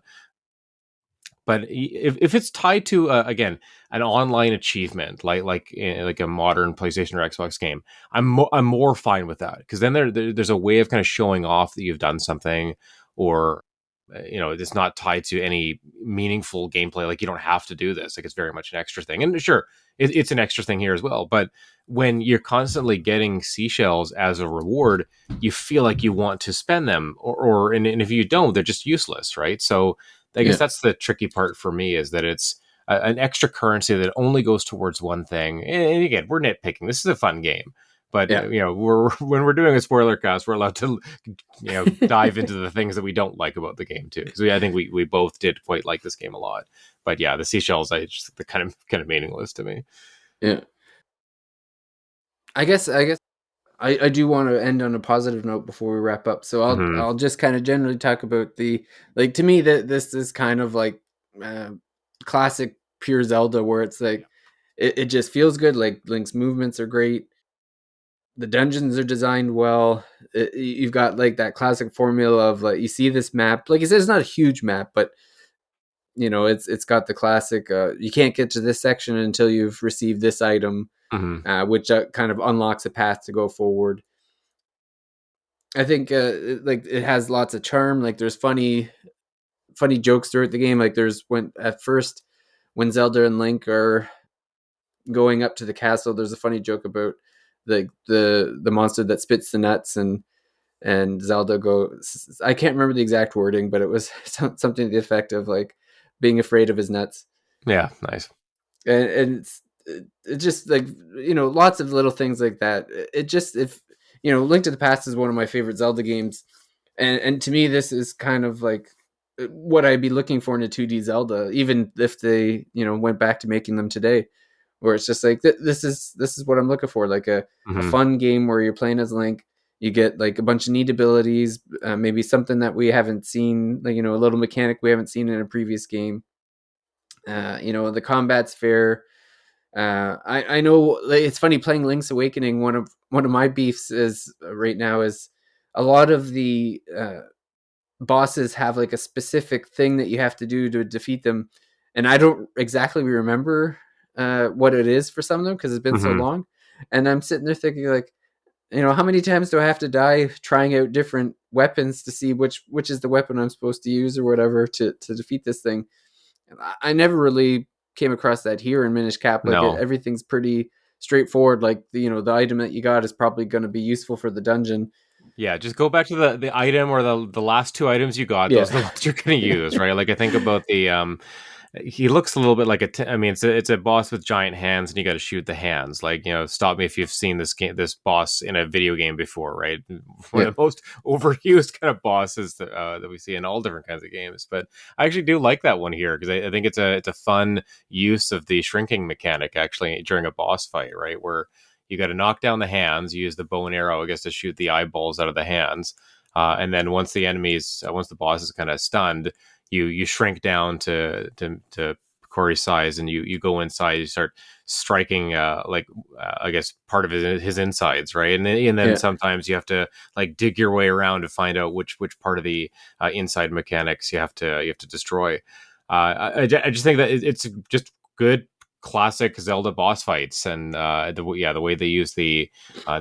But if it's tied to again an online achievement like a modern PlayStation or Xbox game, I'm more fine with that, because then there's a way of kind of showing off that you've done something, or it's not tied to any meaningful gameplay. Like, you don't have to do this. Like, it's very much an extra thing, and sure, it's an extra thing here as well. But when you're constantly getting seashells as a reward, you feel like you want to spend them, and if you don't, they're just useless, right? So I guess yeah, that's the tricky part for me, is that it's an extra currency that only goes towards one thing. And again, we're nitpicking. This is a fun game, but yeah, we're when we're doing a spoiler cast, we're allowed to dive into the things that we don't like about the game too. Because I think we both did quite like this game a lot. But yeah, the seashells, they're kind of meaningless to me. yeah. I guess I do want to end on a positive note before we wrap up. So Hmm. I'll just kind of generally talk about the like to me that this is kind of like uh, classic pure Zelda where it's like it just feels good. Like Link's movements are great. The dungeons are designed well. You've got like that classic formula of like you see this map. Like you said, it's not a huge map, but it's got the classic. You can't get to this section until you've received this item, Hmm. which kind of unlocks a path to go forward. I think like it has lots of charm. Like there's funny jokes throughout the game. Like there's when Zelda and Link are going up to the castle, there's a funny joke about the monster that spits the nuts, and Zelda goes, I can't remember the exact wording, but it was something to the effect of like being afraid of his nuts. Yeah, nice. And it's just like lots of little things like that. It just if Link to the Past is one of my favorite Zelda games, and to me this is kind of like what I'd be looking for in a 2D Zelda, even if they went back to making them today, where it's just like this is what I'm looking for, like a Hmm. fun game where you're playing as Link. You get like a bunch of neat abilities, maybe something that we haven't seen, like a little mechanic we haven't seen in a previous game. The combat's fair. I know, like, it's funny playing Link's Awakening. One of my beefs is right now is a lot of the bosses have like a specific thing that you have to do to defeat them, and I don't exactly remember what it is for some of them because it's been so Hmm. long. And I'm sitting there thinking like, how many times do I have to die trying out different weapons to see which is the weapon I'm supposed to use or whatever to defeat this thing? I never really came across that here in Minish Cap. Like No. everything's pretty straightforward. Like the item that you got is probably going to be useful for the dungeon. Yeah, just go back to the item, or the last two items you got. Yeah, Those are the ones you're going to use, right? Like, I think about the he looks a little bit like I mean, it's a boss with giant hands, and you got to shoot the hands. Like, stop me if you've seen this boss in a video game before, right? One yeah, of the most overused kind of bosses that we see in all different kinds of games. But I actually do like that one here, because I think it's a fun use of the shrinking mechanic actually during a boss fight, right? Where you got to knock down the hands, you use the bow and arrow, I guess, to shoot the eyeballs out of the hands, and then once the boss is kind of stunned, you shrink down to Corey's size, and you go inside. You start striking I guess part of his insides, right? And then yeah, sometimes you have to like dig your way around to find out which part of the inside mechanics you have to destroy. I just think that it's just good classic Zelda boss fights, and the way they use the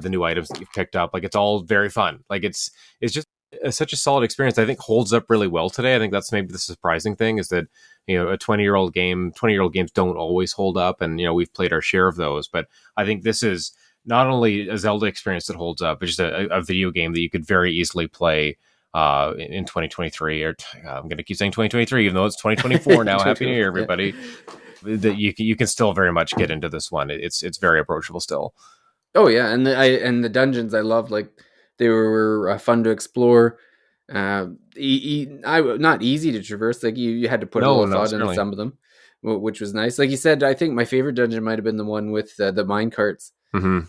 new items that you've picked up, like, it's all very fun. Like, it's just such a solid experience. I think holds up really well today. I think that's maybe the surprising thing is that a 20-year-old game, 20-year-old games don't always hold up, and we've played our share of those. But I think this is not only a Zelda experience that holds up, but just a video game that you could very easily play in 2023. Or I'm going to keep saying 2023, even though it's 2024 now. Happy New Year, Yeah. everybody! That you can still very much get into this one. It's very approachable still. Oh yeah, and the dungeons I loved. Like they were fun to explore. Not easy to traverse. Like you had to put a No, little not thought into certainly. some of them, which was nice. Like you said, I think my favorite dungeon might have been the one with the mine carts, Hmm.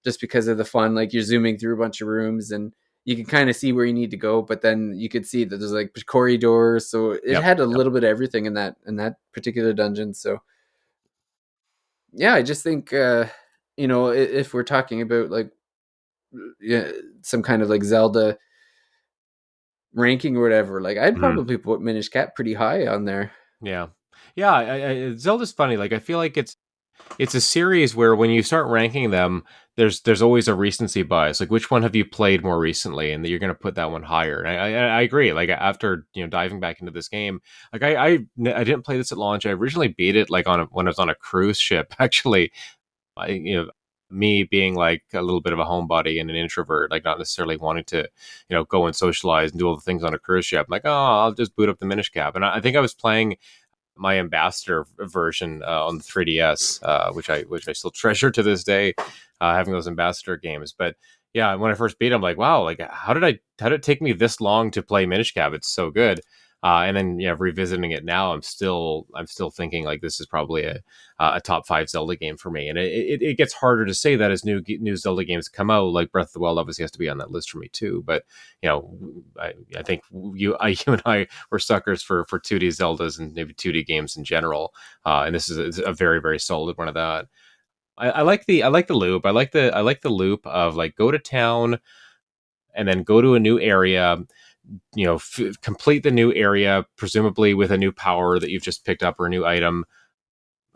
just because of the fun. Like you're zooming through a bunch of rooms and you can kind of see where you need to go, but then you could see that there's like corridors, so it Yep. had a Yep. little bit of everything in that particular dungeon. So yeah, I just think if we're talking about like yeah, some kind of like Zelda ranking or whatever, like I'd Mhm. probably put Minish Cap pretty high on there. Yeah. Yeah, Zelda's funny. Like I feel like it's a series where when you start ranking them, there's always a recency bias. Like which one have you played more recently, and that you're going to put that one higher. And I agree. Like after diving back into this game, like I didn't play this at launch. I originally beat it like when I was on a cruise ship. Actually, me being like a little bit of a homebody and an introvert, like not necessarily wanting to go and socialize and do all the things on a cruise ship. I'm like, oh, I'll just boot up the Minish Cap, and I think I was playing my ambassador version on the 3DS, which I still treasure to this day, having those ambassador games. But yeah, when I first beat it, I'm like, wow, like how did it take me this long to play Minish Cap? It's so good. And then revisiting it now, I'm still thinking like this is probably a top five Zelda game for me. And it gets harder to say that as new Zelda games come out. Like Breath of the Wild obviously has to be on that list for me too. But I think you and I were suckers for 2D Zeldas and maybe 2D games in general. And this is a very very solid one of that. I like the loop. I like the loop of like go to town and then go to a new area. Complete the new area, presumably with a new power that you've just picked up or a new item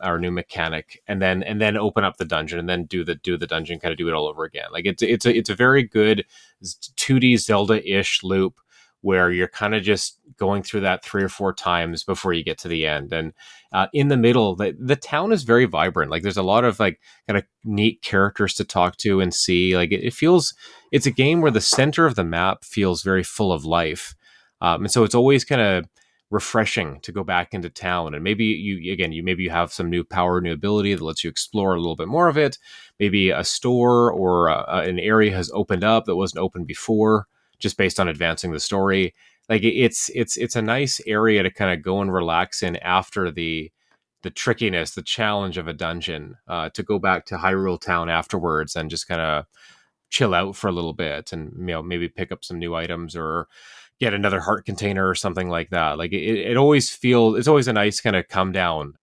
or new mechanic, and then open up the dungeon and then do the dungeon, kind of do it all over again. Like it's a very good 2D Zelda-ish loop where you're kind of just going through that three or four times before you get to the end. And in the middle, the town is very vibrant. Like there's a lot of like kind of neat characters to talk to and see. Like it feels it's a game where the center of the map feels very full of life. And so it's always kind of refreshing to go back into town, and maybe you have some new power, new ability that lets you explore a little bit more of it. Maybe a store or an area has opened up that wasn't open before, just based on advancing the story. Like it's a nice area to kind of go and relax in after the trickiness, the challenge of a dungeon, to go back to Hyrule Town afterwards and just kind of chill out for a little bit, and maybe pick up some new items or get another heart container or something like that. Like it always feels it's always a nice kind of come down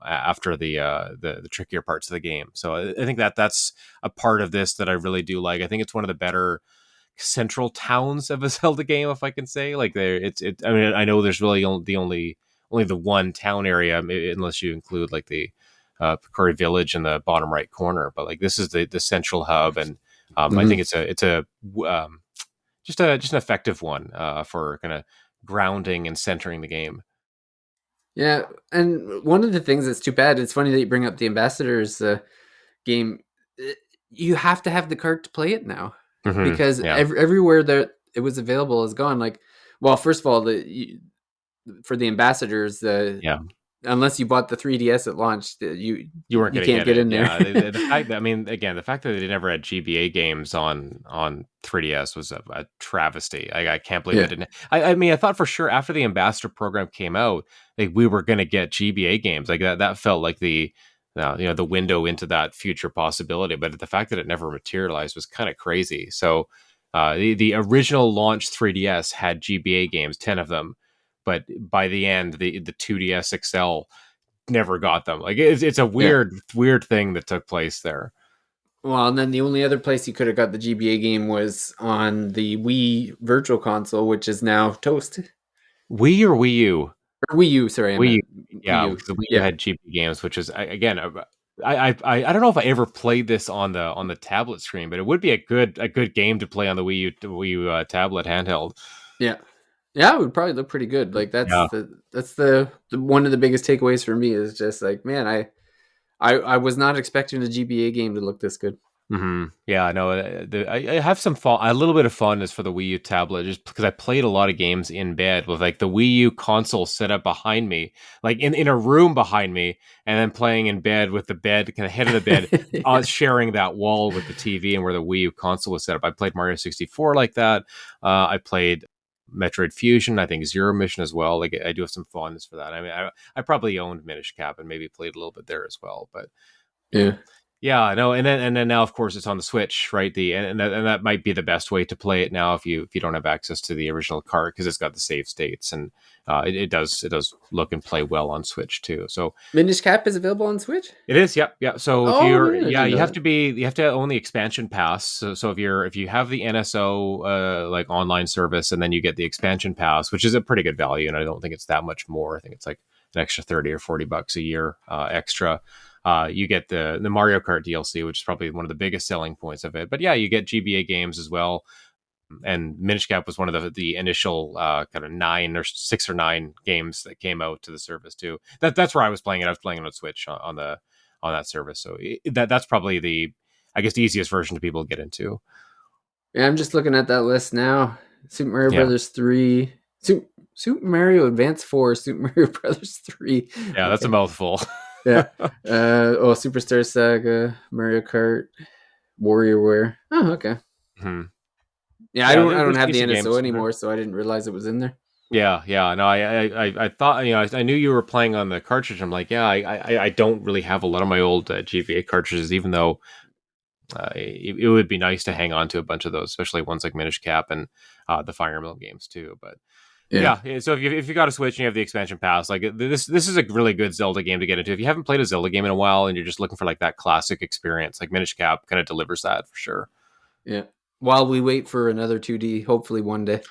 after the trickier parts of the game. So I think that's a part of this that I really do like. I think it's one of the better central towns of a Zelda game, if I can say. Like there, I mean, I know there's really only the one town area, unless you include like the Picori Village in the bottom right corner. But like this is the central hub, and I think Mhm. it's a just an effective one for kind of grounding and centering the game. Yeah, and one of the things that's too bad. It's funny that you bring up the ambassadors game. uh, You have to have the card to play it now because Yeah, everywhere that it was available is gone. Like, well, first of all, for the ambassadors, yeah. unless you bought the 3DS at launch, You weren't you going to can't get get it. in there. Yeah, the fact that I mean, again, the fact that they never had GBA games on 3DS was a travesty. I can't believe they Yeah, didn't. I mean, I thought for sure after the ambassador program came out, like we were going to get GBA games. Like that felt like the window into that future possibility. But the fact that it never materialized was kind of crazy. So the original launch 3DS had GBA games, 10 of them, but by the end, the 2DS XL never got them. Like it's a yeah. weird thing that took place there. Well, and then the only other place you could have got the GBA game was on the Wii Virtual Console, which is now toast. Wii or Wii U? Or Wii U, sorry, I Wii U, meant Wii yeah, U. because the Wii U Yeah, had GP games, which is again I don't know if I ever played this on the tablet screen, but it would be a good game to play on the Wii U tablet handheld. Yeah. Yeah, it would probably look pretty good. Like Yeah. that's the one of the biggest takeaways for me is just like, man, I was not expecting a GBA game to look this good. Yeah, no, I have some fun, a little bit of fondness for the Wii U tablet, just because I played a lot of games in bed with like the Wii U console set up behind me, like in a room behind me, and then playing in bed with the bed, kind of head of the bed, Yeah. sharing that wall with the TV and where the Wii U console was set up. I played Mario 64 like that. I played Metroid Fusion, I think Zero Mission as well. Like I do have some fondness for that. I mean, I probably owned Minish Cap and maybe played a little bit there as well, but. Yeah. Yeah, no, and then now of course it's on the Switch, right? And that might be the best way to play it now if you don't have access to the original cart because it's got the save states and it does look and play well on Switch too. So Minish Cap is available on Switch? it is, yep, yeah. So if Oh you're, man, I yeah, didn't know that. you have to own the expansion pass. So if you have the NSO like online service, and then you get the expansion pass, which is a pretty good value, and I don't think it's that much more. I think it's like an extra 30 or 40 bucks a year extra. You get the Mario Kart DLC, which is probably one of the biggest selling points of it. But yeah, you get GBA games as well, and Minish Cap was one of the initial kind of 9 or 6 or 9 games that came out to the service too. That's where I was playing it. I was playing it on Switch on that service. So that's probably the, I guess, the easiest version to people to get into. Yeah, I'm just looking at that list now. Super Mario Yeah, Brothers 3, Super Mario Advance 4, Super Mario Brothers 3. yeah, that's a Okay. mouthful. Yeah. Oh, Superstar Saga, Mario Kart, WarioWare. Oh, okay. Hmm. Yeah, Yeah, I don't there's have the decent NSO games. There. anymore, so I didn't realize it was in there. Yeah, yeah. No, I thought, I knew you were playing on the cartridge. I'm like, yeah, I don't really have a lot of my old GBA cartridges, even though it would be nice to hang on to a bunch of those, especially ones like Minish Cap and the Fire Emblem games too. But Yeah. yeah. So if you got a Switch and you have the expansion pass, like this is a really good Zelda game to get into. If you haven't played a Zelda game in a while and you're just looking for like that classic experience, like Minish Cap kind of delivers that for sure. Yeah. While we wait for another 2D, hopefully one day.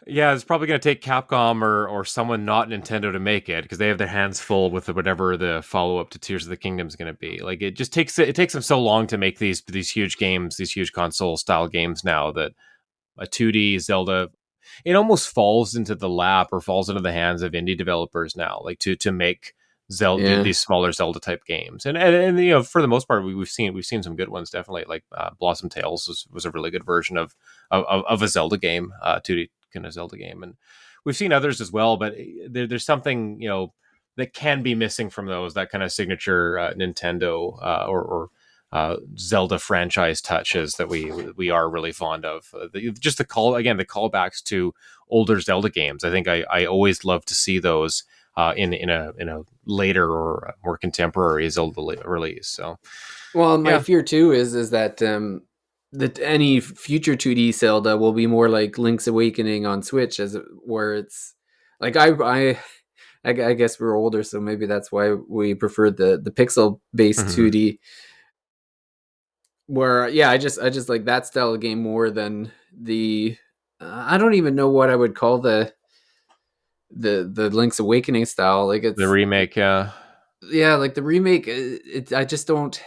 Yeah, it's probably going to take Capcom or someone not Nintendo to make it because they have their hands full with whatever the follow up to Tears of the Kingdom is going to be. Like it takes them so long to make these huge games, these huge console style games now that a 2D Zelda, it almost falls into the lap or falls into the hands of indie developers now, like to make Zelda, Yeah. these smaller Zelda type games. And for the most part, we've seen some good ones definitely. Like Blossom Tales was a really good version of a Zelda game, 2D kind of Zelda game, and we've seen others as well. But there's something that can be missing from those, that kind of signature Nintendo or Zelda franchise touches that we are really fond of. Just the callbacks to older Zelda games. I think I always love to see those in a later or more contemporary Zelda release. So Well, my yeah. fear too is that any future 2D Zelda will be more like Link's Awakening on Switch, where it's like I guess we're older, so maybe that's why we prefer the pixel based Mhm. 2D. Where yeah, I just like that style of game more than the. I don't even know what I would call the Link's Awakening style. Like The it's remake, yeah. yeah, like the remake. I just don't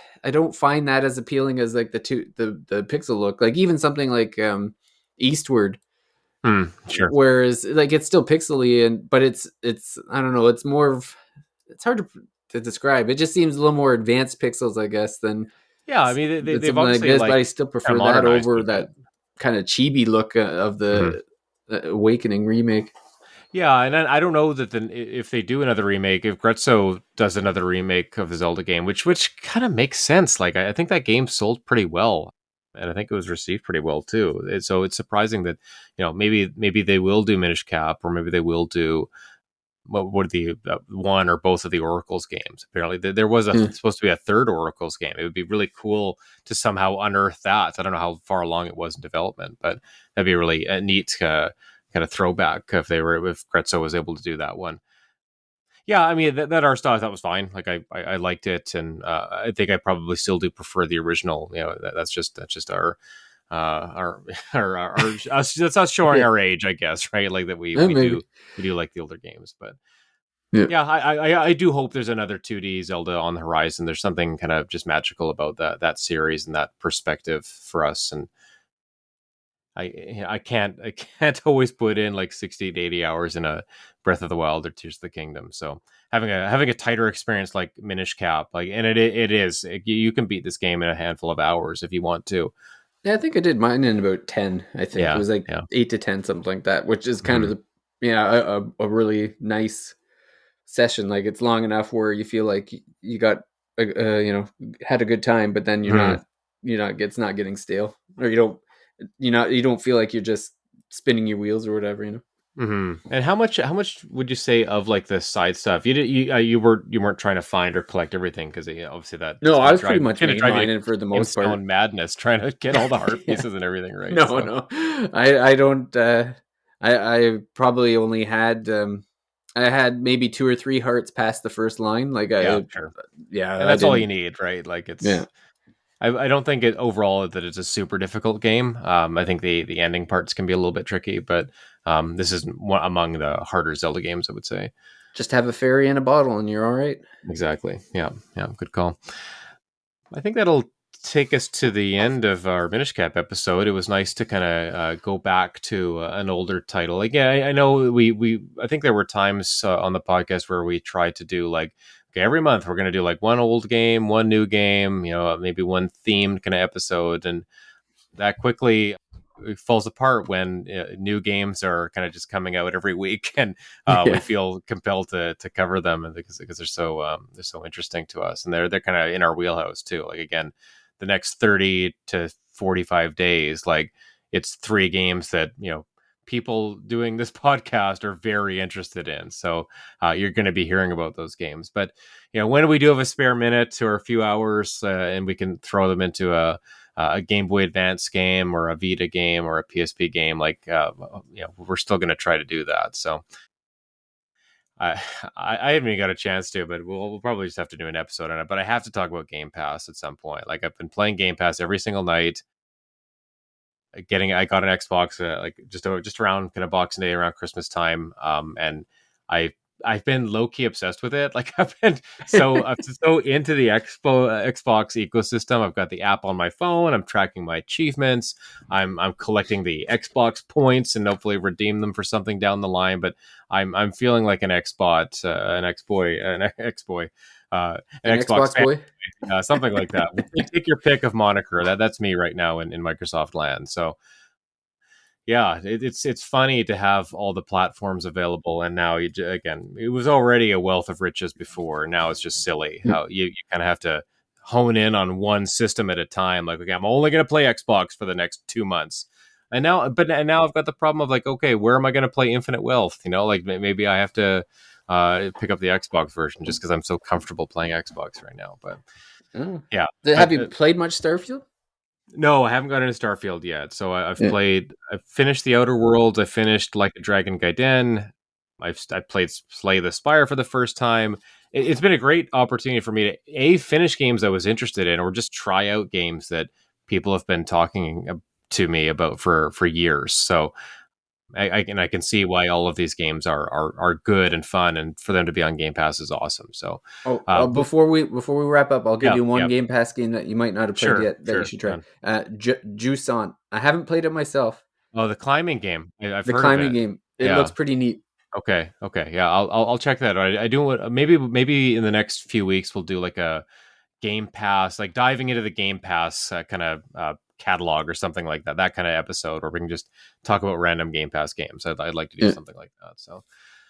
find that as appealing as like the pixel look. Like even something like Eastward, Sure. whereas like it's still pixely and but it's I don't know. It's more of it's hard to describe. It just seems a little more advanced pixels, I guess, Yeah, I mean than they've something like obviously this. But like I still kind of prefer that modernized it over a bit. that kind of chibi look of Mhm. the Awakening remake. Yeah, and I don't know that if they do another remake, if Grezzo does another remake of the Zelda game, which kind of makes sense. Like I think that game sold pretty well, and I think it was received pretty well too. So it's surprising that maybe they will do Minish Cap, or maybe they will do what would the one or both of the Oracle's games. Apparently, there was Yeah. supposed to be a third Oracle's game. It would be really cool to somehow unearth that. I don't know how far along it was in development, but that'd be really a neat kind of throwback if Grezzo was able to do that one. Yeah, I mean that art style I thought was fine. Like I liked it, and I think I probably still do prefer the original. That's just our us, that's us showing Yeah. our age, I guess, right? Like that Maybe. we do like the older games, but. Yeah. Yeah, I do hope there's another 2D Zelda on the horizon. There's something kind of just magical about that series and that perspective for us. And I can't always put in like 60 to 80 hours in a Breath of the Wild or Tears of the Kingdom. So having a tighter experience like Minish Cap, like, and it is, you can beat this game in a handful of hours if you want to. Yeah, I think I did mine in about 10. I think it Yeah, was like yeah. 8 to 10, something like that, which is kind of Mhm. the a really nice session. Like it's long enough where you feel like you got had a good time, but then Mhm. it's not getting stale, or you don't feel like you're just spinning your wheels or whatever. And how much would you say of like the side stuff? You weren't trying to find or collect everything because obviously No, that's I gonna was pretty drive much gonna drive you to mainlining for the most part. gemstone madness trying to get all the heart Yeah. pieces and everything right. No, So no. I don't I probably only had I had maybe 2 or 3 hearts past the first line. Like yeah, I sure. And yeah, I that's all you didn't. need, right? Like Yeah. I don't think it overall that it's a super difficult game. I think the ending parts can be a little bit tricky, but this is one among the harder Zelda games, I would say. Just have a fairy in a bottle and you're all right. Exactly. Yeah. Yeah. Good call. I think that'll take us to the end of our Minish Cap episode. It was nice to kind of go back to an older title. Again, I know I think there were times on the podcast where we tried to do like, okay, every month we're going to do like one old game, one new game, maybe one themed kind of episode, and that quickly it falls apart when new games are kind of just coming out every week, and we Yeah. feel compelled to cover them, and because they're so interesting to us, and they're kind of in our wheelhouse too. Like again, the next 30 to 45 days, like it's 3 games that people doing this podcast are very interested in. So you're going to be hearing about those games. But when we do have a spare minute or a few hours, and we can throw them into a Game Boy Advance game or a Vita game or a PSP game, like we're still going to try to do that. So I, I haven't even got a chance to, but we'll probably just have to do an episode on it. But I have to talk about Game Pass at some point. Like I've been playing Game Pass every single night. I got an Xbox like just around kind of Boxing Day, around Christmas time, and I I've been low key obsessed with it. Like I'm so into the Xbox ecosystem. I've got the app on my phone. I'm tracking my achievements. I'm collecting the Xbox points and hopefully redeem them for something down the line. But I'm feeling like an Xbot, An an Xbox Xbox fan, boy. something like that. You take your pick of moniker. That's me right now in Microsoft land. So yeah, it's funny to have all the platforms available, and now again, it was already a wealth of riches before. Now it's just silly how you kind of have to hone in on one system at a time. Like, okay, I'm only going to play Xbox for the next 2 months. And now I've got the problem of like, okay, where am I going to play Infinite Wealth? Like maybe I have to pick up the Xbox version just because I'm so comfortable playing Xbox right now. But Oh. yeah, Have but you played much Starfield? no, I haven't gotten into Starfield yet. So Yeah. I've finished the Outer Worlds. I finished Like a Dragon Gaiden. I played Slay the Spire for the first time. It's been a great opportunity for me to finish games I was interested in, or just try out games that people have been talking to me about for years. So I can see why all of these games are good and fun, and for them to be on Game Pass is awesome. So, Oh, but before we wrap up, I'll give yeah, you one yeah, Game Pass game that you might not have played sure, yet that you sure, should try. done. Jusant. I haven't played it myself. Oh, the climbing game. I've The heard of climbing it. game. It looks Yeah. pretty neat. Okay. Okay. Yeah. I'll check that out. I do want maybe in the next few weeks we'll do like a Game Pass, like diving into the Game Pass kind of catalog or something like that. That kind of episode where we can just talk about random Game Pass games. I'd like to do Yeah, something like that. So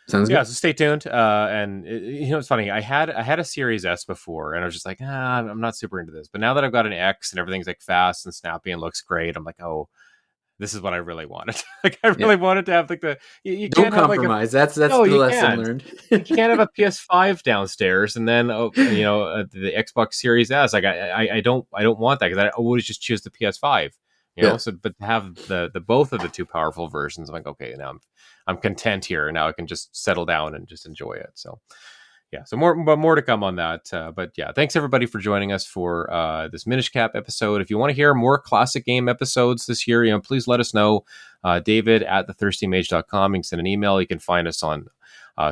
sounds yeah. good. So stay tuned. And it's funny. I had a Series S before, and I was just like, I'm not super into this. But now that I've got an X and everything's like fast and snappy and looks great, I'm like, oh, this is what I really wanted. Like I Yeah. really wanted to have like you Don't can't have like a compromise. That's no, the you lesson can't. learned. You can't have a PS5 downstairs and then the Xbox Series S. Like I don't want that because I always just choose the PS5. Yeah. So but to have the both of the two powerful versions, I'm like, okay, now I'm content here. Now I can just settle down and just enjoy it. So yeah, so more to come on that. But yeah, thanks everybody for joining us for this Minish Cap episode. If you want to hear more classic game episodes this year, please let us know. David at thethirstymage.com. You can send an email. You can find us on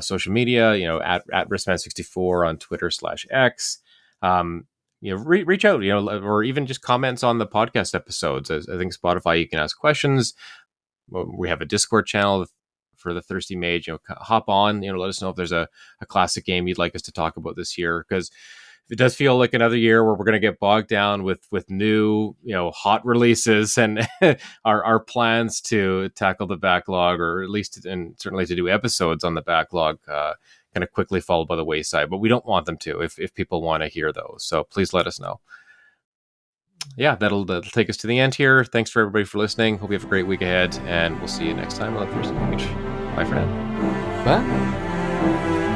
social media, at Wristman64 on Twitter/X. Reach out, or even just comments on the podcast episodes. I think Spotify, you can ask questions. We have a Discord channel for the Thirsty Mage. Hop on, let us know if there's a classic game you'd like us to talk about this year, because it does feel like another year where we're going to get bogged down with new, hot releases, and our plans to tackle the backlog, or at least, and certainly to do episodes on the backlog, kind of quickly fall by the wayside. But we don't want them to, if people want to hear those. So please let us know. Yeah, that'll take us to the end here. Thanks for everybody for listening. Hope you have a great week ahead, and we'll see you next time on the Thirsty Page. Bye for now. Bye.